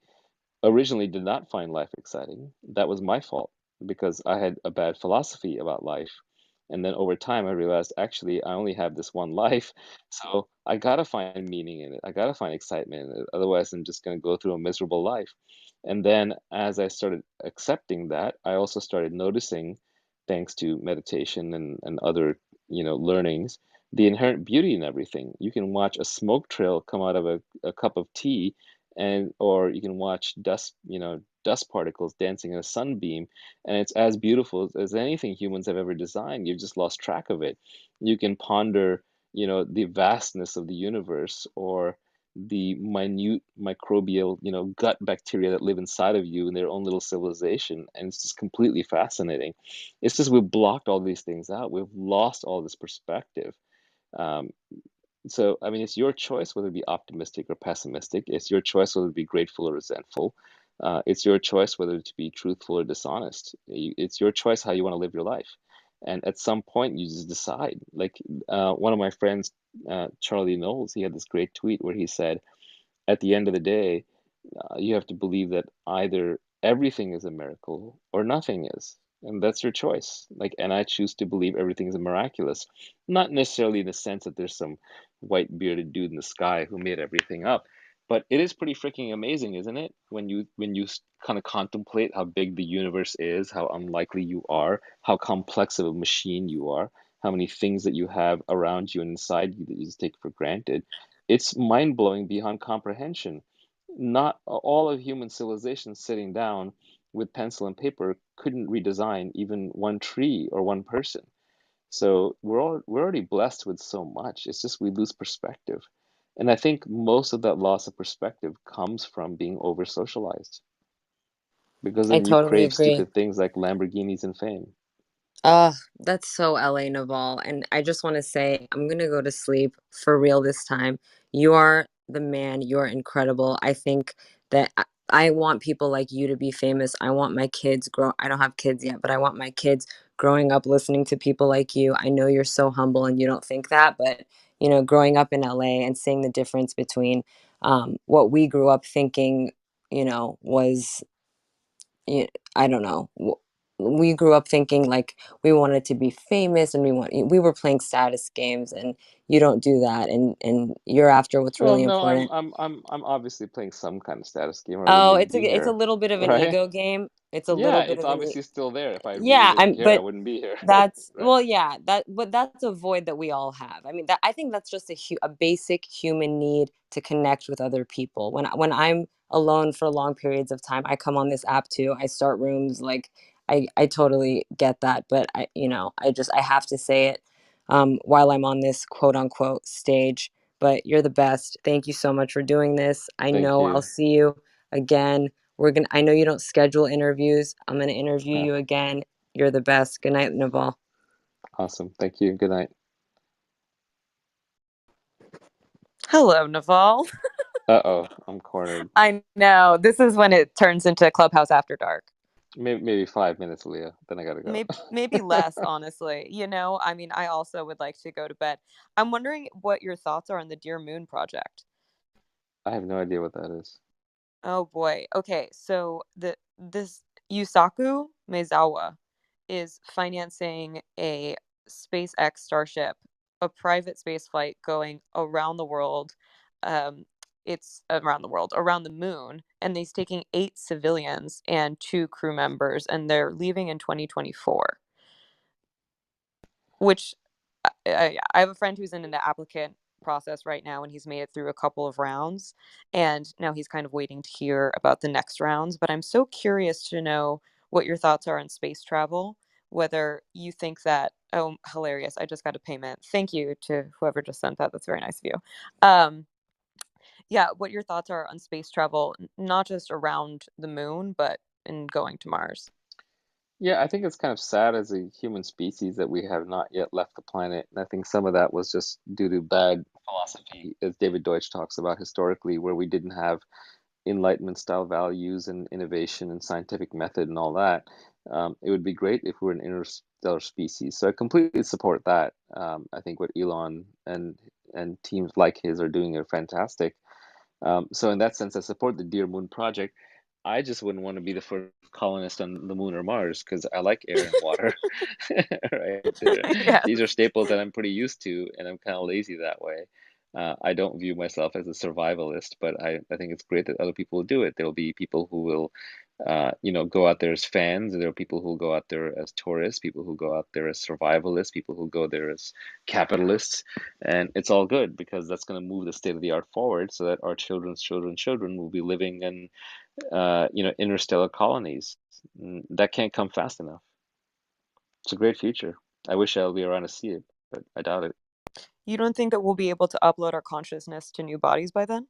originally did not find life exciting. That was my fault because I had a bad philosophy about life. And then over time, I realized actually I only have this one life. So I gotta find meaning in it. I gotta find excitement in it. Otherwise, I'm just gonna go through a miserable life. And then as I started accepting that, I also started noticing, thanks to meditation and other, learnings, the inherent beauty in everything. You can watch a smoke trail come out of a cup of tea and or you can watch dust particles dancing in a sunbeam, and it's as beautiful as anything humans have ever designed. You've just lost track of it. You can ponder, the vastness of the universe or the minute microbial, gut bacteria that live inside of you in their own little civilization, and it's just completely fascinating. It's just we've blocked all these things out. We've lost all this perspective. Um, so, I mean, it's your choice whether to be optimistic or pessimistic. It's your choice whether to be grateful or resentful. It's your choice whether to be truthful or dishonest. It's your choice how you want to live your life. And at some point, you just decide. Like one of my friends, Charlie Knowles, he had this great tweet where he said, at the end of the day, you have to believe that either everything is a miracle or nothing is. And that's your choice. Like, and I choose to believe everything is miraculous. Not necessarily in the sense that there's some white bearded dude in the sky who made everything up, but it is pretty freaking amazing, isn't it? When you kind of contemplate how big the universe is, how unlikely you are, how complex of a machine you are, how many things that you have around you and inside you that you just take for granted. It's mind-blowing beyond comprehension. Not all of human civilization sitting down with pencil and paper couldn't redesign even one tree or one person. So we're already blessed with so much. It's just we lose perspective. And I think most of that loss of perspective comes from being over socialized because I then you totally crave agree. stupid things like Lamborghinis and fame. Oh, that's so LA Naval. And I just want to say, I'm going to go to sleep for real this time. You are the man. You're incredible. I think that I want people like you to be famous. I want my kids I don't have kids yet, but I want my kids growing up listening to people like you. I know you're so humble and you don't think that, but growing up in LA and seeing the difference between what we grew up thinking, was y- I don't know. We grew up thinking like we wanted to be famous and we were playing status games, and you don't do that, and you're after what's Well, really no, important. I'm obviously playing some kind of status game or I wouldn't Oh, even it's be a here, little bit of an right? ego game. It's a Yeah, little bit it's of an obviously still there. If I really Yeah, didn't I'm care, I but wouldn't be here, that's right? well, yeah, but that's a void that we all have. I mean, that I think that's just a basic human need to connect with other people. When I'm alone for long periods of time, I come on this app too. I start rooms like I totally get that, but I have to say it while I'm on this quote unquote stage. But you're the best. Thank you so much for doing this. I Thank know I'll you. see you again. I know you don't schedule interviews. I'm gonna interview you again You're the best. Good night, Naval. Awesome. Thank you. Good night. Hello, Naval. Uh-oh, I'm cornered. I know. This is when it turns into Clubhouse After Dark. Maybe 5 minutes, Leah. Then I gotta go. Maybe less, honestly. I mean, I also would like to go to bed. I'm wondering what your thoughts are on the Dear Moon project. I have no idea what that is. Oh boy. Okay, so this Yusaku Maezawa is financing a SpaceX Starship, a private space flight going around the world. Um, it's around the world, around the moon, and he's taking 8 civilians and 2 crew members, and they're leaving in 2024. Which I have a friend who's in the applicant process right now, and he's made it through a couple of rounds, and now he's kind of waiting to hear about the next rounds. But I'm so curious to know what your thoughts are on space travel, whether you think that, oh, hilarious, I just got a payment. Thank you to whoever just sent that. That's very nice of you. Yeah, what your thoughts are on space travel, not just around the moon, but in going to Mars. Yeah, I think it's kind of sad as a human species that we have not yet left the planet. And I think some of that was just due to bad philosophy, as David Deutsch talks about historically, where we didn't have Enlightenment style values and innovation and scientific method and all that. It would be great if we were an interstellar species. So I completely support that. I think what Elon and teams like his are doing are fantastic. So in that sense, I support the Dear Moon project. I just wouldn't want to be the first colonist on the moon or Mars because I like air and water, right? Yes. These are staples that I'm pretty used to, and I'm kind of lazy that way. I don't view myself as a survivalist, but I think it's great that other people will do it. There'll be people who will, go out there as fans. There are people who will go out there as tourists, people who go out there as survivalists, people who go there as capitalists. And it's all good because that's going to move the state of the art forward so that our children's children's children will be living in, interstellar colonies. That can't come fast enough. It's a great future. I wish I'll be around to see it, but I doubt it. You don't think that we'll be able to upload our consciousness to new bodies by then?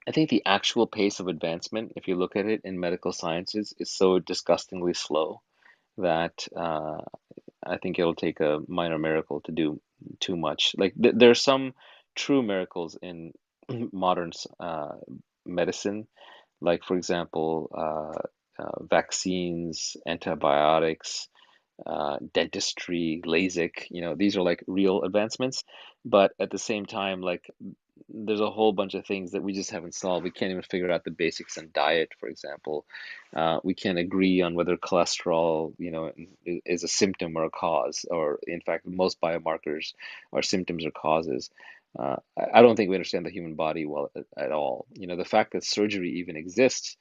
I think the actual pace of advancement, if you look at it in medical sciences, is so disgustingly slow that I think it'll take a minor miracle to do too much. Like there are some true miracles in modern medicine, like for example, vaccines, antibiotics, dentistry, LASIK. These are like real advancements. But at the same time, like there's a whole bunch of things that we just haven't solved. We can't even figure out the basics in diet, for example. We can't agree on whether cholesterol, is a symptom or a cause, or in fact, most biomarkers are symptoms or causes. I don't think we understand the human body well at all. The fact that surgery even exists,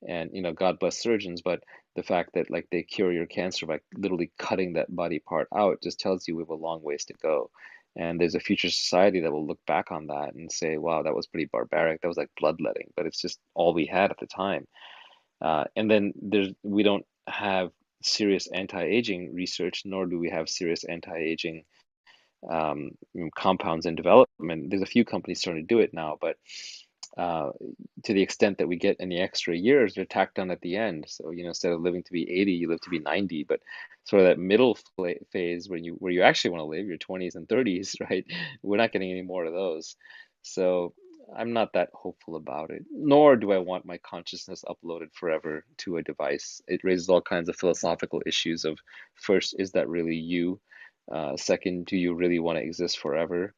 and God bless surgeons, but the fact that like they cure your cancer by literally cutting that body part out just tells you we have a long ways to go. And there's a future society that will look back on that and say, wow, that was pretty barbaric. That was like bloodletting, but it's just all we had at the time. And then we don't have serious anti-aging research, nor do we have serious anti-aging compounds in development. There's a few companies starting to do it now, but uh, to the extent that we get any extra years, they're tacked on at the end. So, instead of living to be 80, you live to be 90. But sort of that middle phase where you actually want to live, your 20s and 30s, right? We're not getting any more of those. So I'm not that hopeful about it. Nor do I want my consciousness uploaded forever to a device. It raises all kinds of philosophical issues of first, is that really you? Second, do you really want to exist forever?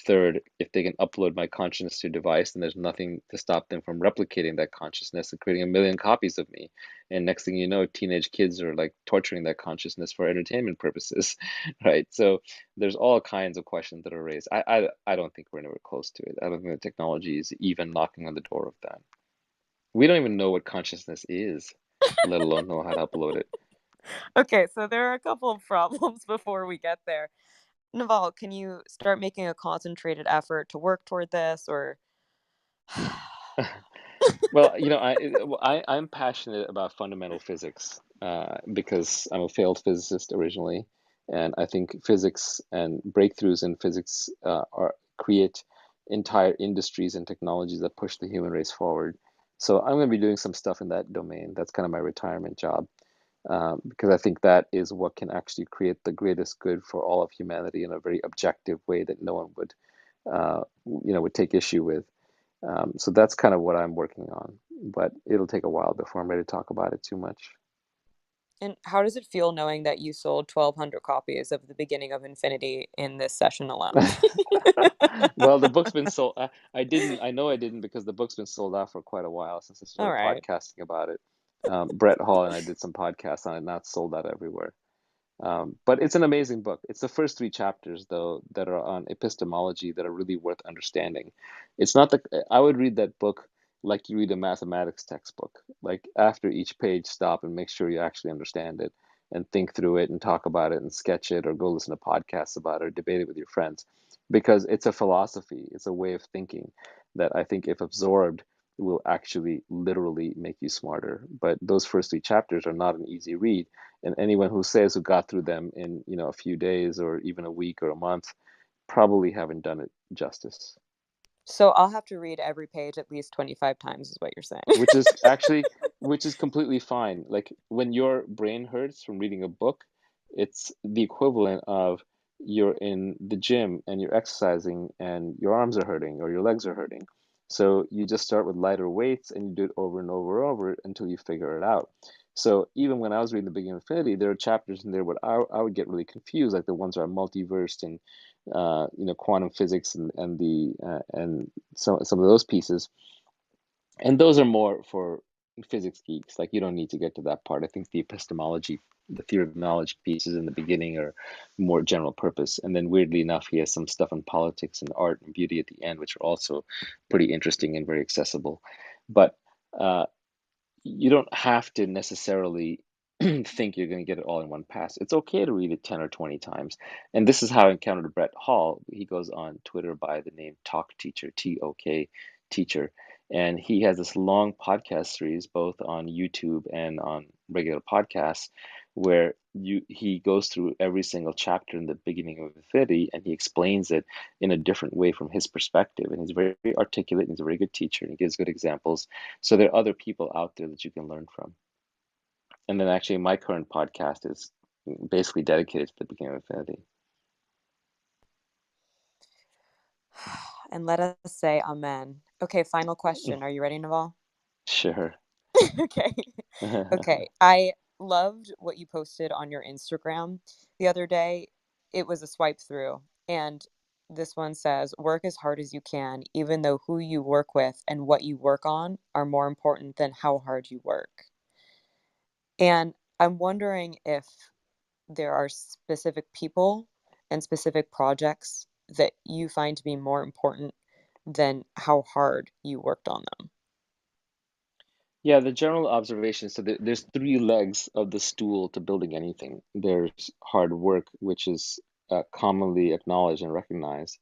Third, if they can upload my consciousness to a device, then there's nothing to stop them from replicating that consciousness and creating a million copies of me. And next thing you know, teenage kids are like torturing that consciousness for entertainment purposes, right? So there's all kinds of questions that are raised. I don't think we're anywhere close to it. I don't think the technology is even knocking on the door of that. We don't even know what consciousness is, let alone know how to upload it. Okay, so there are a couple of problems before we get there. Naval, can you start making a concentrated effort to work toward this or Well, I'm passionate about fundamental physics because I'm a failed physicist originally, and I think physics and breakthroughs in physics create entire industries and technologies that push the human race forward. So I'm going to be doing some stuff in that domain. That's kind of my retirement job, because I think that is what can actually create the greatest good for all of humanity in a very objective way that no one would, would take issue with. So that's kind of what I'm working on, but it'll take a while before I'm ready to talk about it too much. And how does it feel knowing that you sold 1,200 copies of The Beginning of Infinity in this session alone? Well, the book's been sold. I know I didn't because the book's been sold out for quite a while since I All started right. podcasting about it. Brett Hall and I did some podcasts on it, not sold out everywhere. But it's an amazing book. It's the first three chapters, though, that are on epistemology that are really worth understanding. It's not I would read that book like you read a mathematics textbook. Like after each page, stop and make sure you actually understand it and think through it and talk about it and sketch it or go listen to podcasts about it or debate it with your friends. Because it's a philosophy, it's a way of thinking that I think, if absorbed, will actually literally make you smarter. But those first three chapters are not an easy read, and anyone who says who got through them in a few days or even a week or a month probably haven't done it justice. So I'll have to read every page at least 25 times, is what you're saying. Which is completely fine. Like when your brain hurts from reading a book, it's the equivalent of you're in the gym and you're exercising and your arms are hurting or your legs are hurting. So you just start with lighter weights and you do it over and over and over until you figure it out. So even when I was reading The Beginning of Infinity, there are chapters in there where I would get really confused, like the ones that are multiversed and quantum physics and some of those pieces, and those are more for physics geeks. Like you don't need to get to that part. I think the epistemology, the theory of knowledge pieces in the beginning are more general purpose. And then weirdly enough, he has some stuff on politics and art and beauty at the end, which are also pretty interesting and very accessible. But uh, you don't have to necessarily think you're going to get it all in one pass. It's okay to read it 10 or 20 times. And this is how I encountered Brett Hall. He goes on Twitter by the name Talk Teacher, TOK Teacher. And he has this long podcast series, both on YouTube and on regular podcasts, where he goes through every single chapter in the beginning of Infinity and he explains it in a different way from his perspective. And he's very articulate and he's a very good teacher and he gives good examples. So there are other people out there that you can learn from. And then actually my current podcast is basically dedicated to the beginning of Infinity. And let us say amen. Okay, final question. Are you ready, Naval? Sure. Okay. Okay. I loved what you posted on your Instagram the other day. It was a swipe through, and this one says, work as hard as you can, even though who you work with and what you work on are more important than how hard you work. And I'm wondering if there are specific people and specific projects that you find to be more important than how hard you worked on them. Yeah, the general observation. So there's three legs of the stool to building anything. There's hard work, which is commonly acknowledged and recognized.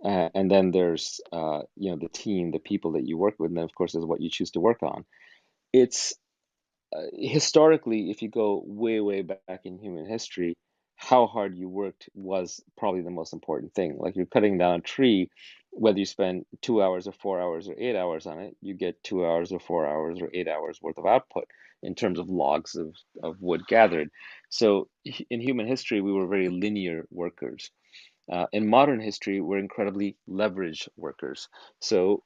And then there's the team, the people that you work with, and then of course there's what you choose to work on. It's historically, if you go way, way back in human history, how hard you worked was probably the most important thing. Like you're cutting down a tree, whether you spend 2 hours or 4 hours or 8 hours on it, you get 2 hours or 4 hours or 8 hours worth of output in terms of logs of wood gathered. So in human history, we were very linear workers. In modern history, we're incredibly leveraged workers. So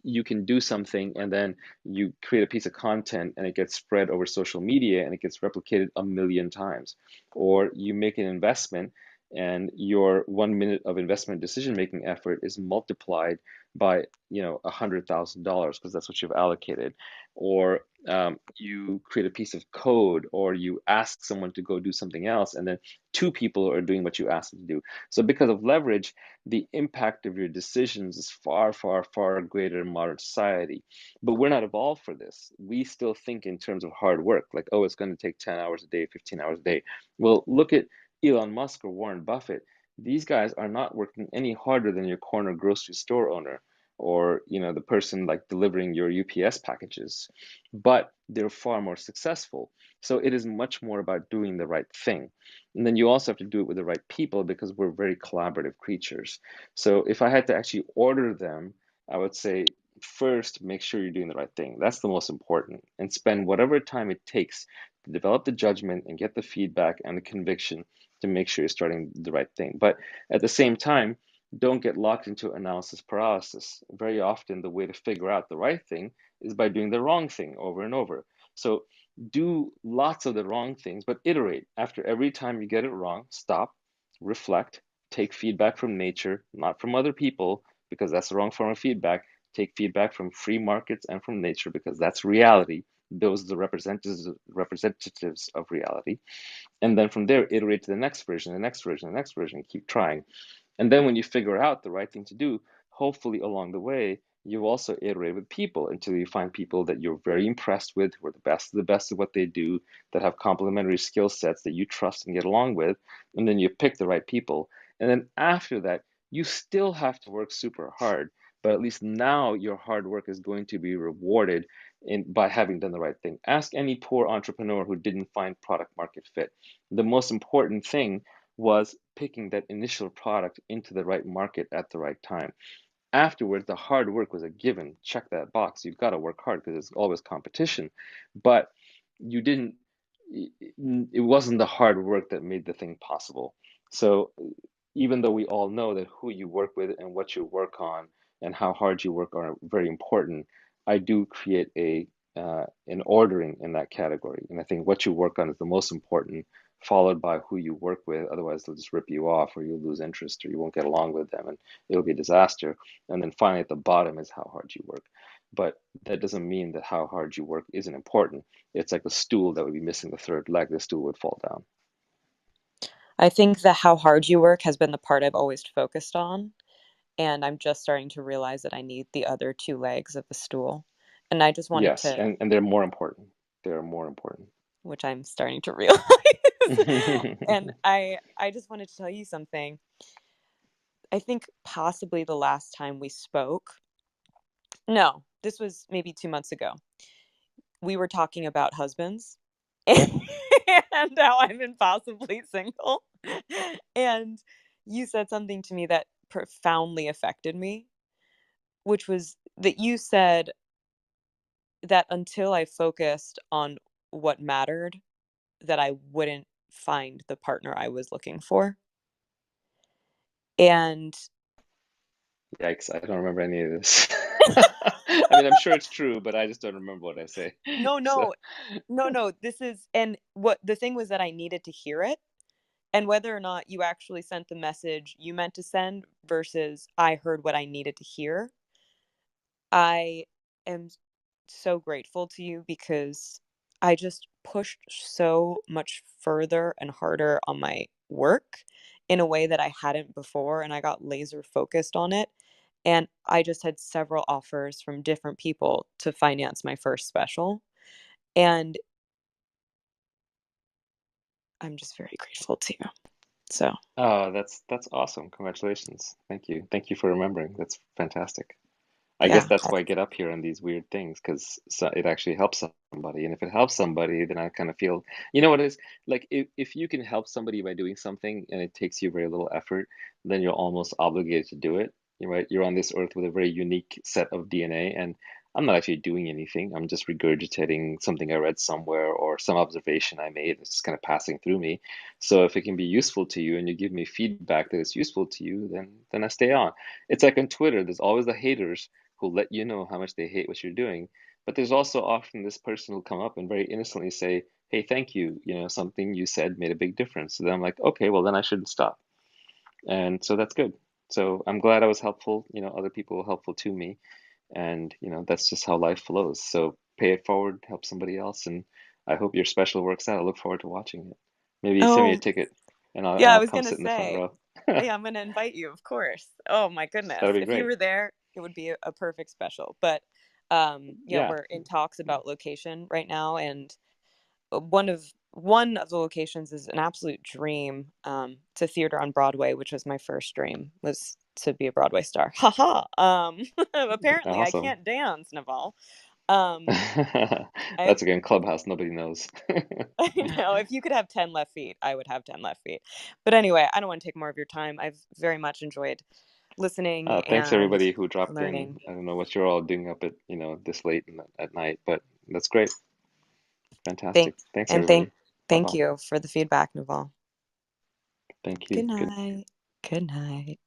you can do something and then you create a piece of content and it gets spread over social media and it gets replicated a million times. Or you make an investment and your 1 minute of investment decision making effort is multiplied by $100,000 because that's what you've allocated. Or you create a piece of code or you ask someone to go do something else and then two people are doing what you asked them to do. So because of leverage, the impact of your decisions is far, far, far greater in modern society. But we're not evolved for this. We still think in terms of hard work, like, oh, it's going to take 10 hours a day, 15 hours a day. Well, look at Elon Musk or Warren Buffett. These guys are not working any harder than your corner grocery store owner or the person like delivering your UPS packages, but they're far more successful. So it is much more about doing the right thing. And then you also have to do it with the right people because we're very collaborative creatures. So if I had to actually order them, I would say first make sure you're doing the right thing. That's the most important. And spend whatever time it takes to develop the judgment and get the feedback and the conviction to make sure you're starting the right thing. But at the same time, don't get locked into analysis paralysis. Very often, the way to figure out the right thing is by doing the wrong thing over and over. So do lots of the wrong things, but iterate. After every time you get it wrong, stop, reflect, take feedback from nature, not from other people, because that's the wrong form of feedback. Take feedback from free markets and from nature because that's reality. Those are the representatives of reality. And then from there, iterate to the next version, the next version, the next version, keep trying. And then when you figure out the right thing to do, hopefully along the way, you also iterate with people until you find people that you're very impressed with, who are the best of what they do, that have complementary skill sets that you trust and get along with. And then you pick the right people. And then after that, you still have to work super hard, but at least now your hard work is going to be rewarded by having done the right thing. Ask any poor entrepreneur who didn't find product market fit. The most important thing was picking that initial product into the right market at the right time. Afterwards, the hard work was a given. Check that box. You've got to work hard because there's always competition. But you didn't, it wasn't the hard work that made the thing possible. So even though we all know that who you work with and what you work on and how hard you work are very important, I do create an ordering in that category. And I think what you work on is the most important, followed by who you work with. Otherwise, they'll just rip you off, or you'll lose interest, or you won't get along with them, and it'll be a disaster. And then finally, at the bottom is how hard you work. But that doesn't mean that how hard you work isn't important. It's like a stool that would be missing the third leg, the stool would fall down. I think that how hard you work has been the part I've always focused on. And I'm just starting to realize that I need the other two legs of the stool. And I just wanted Yes, to, and they're more important. They're more important. which I'm starting to realize. And I just wanted to tell you something. I think possibly the last time we spoke, no, this was maybe 2 months ago. We were talking about husbands and how I'm impossibly single. And you said something to me that profoundly affected me, which was that you said that until I focused on what mattered, that I wouldn't find the partner I was looking for. And Yikes, I don't remember any of this. I mean, I'm sure it's true, but I just don't remember what I say. no, So, no, no, this is, and what the thing was that I needed to hear it. And whether or not you actually sent the message you meant to send versus I heard what I needed to hear, I am so grateful to you because I just pushed so much further and harder on my work in a way that I hadn't before, and I got laser focused on it. And I just had several offers from different people to finance my first special. And I'm just very grateful to you. So, oh, that's awesome. Congratulations. Thank you. Thank you for remembering. That's fantastic. I guess yeah. that's why I get up here on these weird things because it actually helps somebody. And if it helps somebody, then I kind of feel, you know what it is? Like if you can help somebody by doing something and it takes you very little effort, then you're almost obligated to do it. You're right. You're on this earth with a very unique set of DNA, and I'm not actually doing anything. I'm just regurgitating something I read somewhere or some observation I made. It's just kind of passing through me. So if it can be useful to you and you give me feedback that it's useful to you, then I stay on. It's like on Twitter, there's always the haters who let you know how much they hate what you're doing. But there's also often this person who'll come up and very innocently say, "Hey, thank you. You know, something you said made a big difference." So then I'm like, okay, well, then I shouldn't stop. And so that's good. So I'm glad I was helpful. You know, other people were helpful to me. And, you know, that's just how life flows. So pay it forward, help somebody else. And I hope your special works out. I look forward to watching it. Maybe send me a Oh, ticket and yeah, I I'll was come gonna sit in the front say, row. yeah, I'm gonna invite you, of course. Oh my goodness. That'd be If you great. were there, it would be a perfect special. But yeah, Yeah. we're in talks about location right now, and one of the locations is an absolute dream. It's a theater on Broadway, which was my first dream, was to be a Broadway star. Haha. Apparently I Awesome. can't dance, Naval. Um, I've That's again Clubhouse. Nobody knows. I know if you could have 10 left feet, I would have 10 left feet. But anyway, I don't want to take more of your time. I've very much enjoyed listening Thanks and everybody who dropped in. learning. I don't know what you're all doing up at, this late at night, but that's great. Thank Fantastic. Thanks and thank everybody. Bye thank bye. you for the feedback, Naval. Thank Good you. Good night. Good night.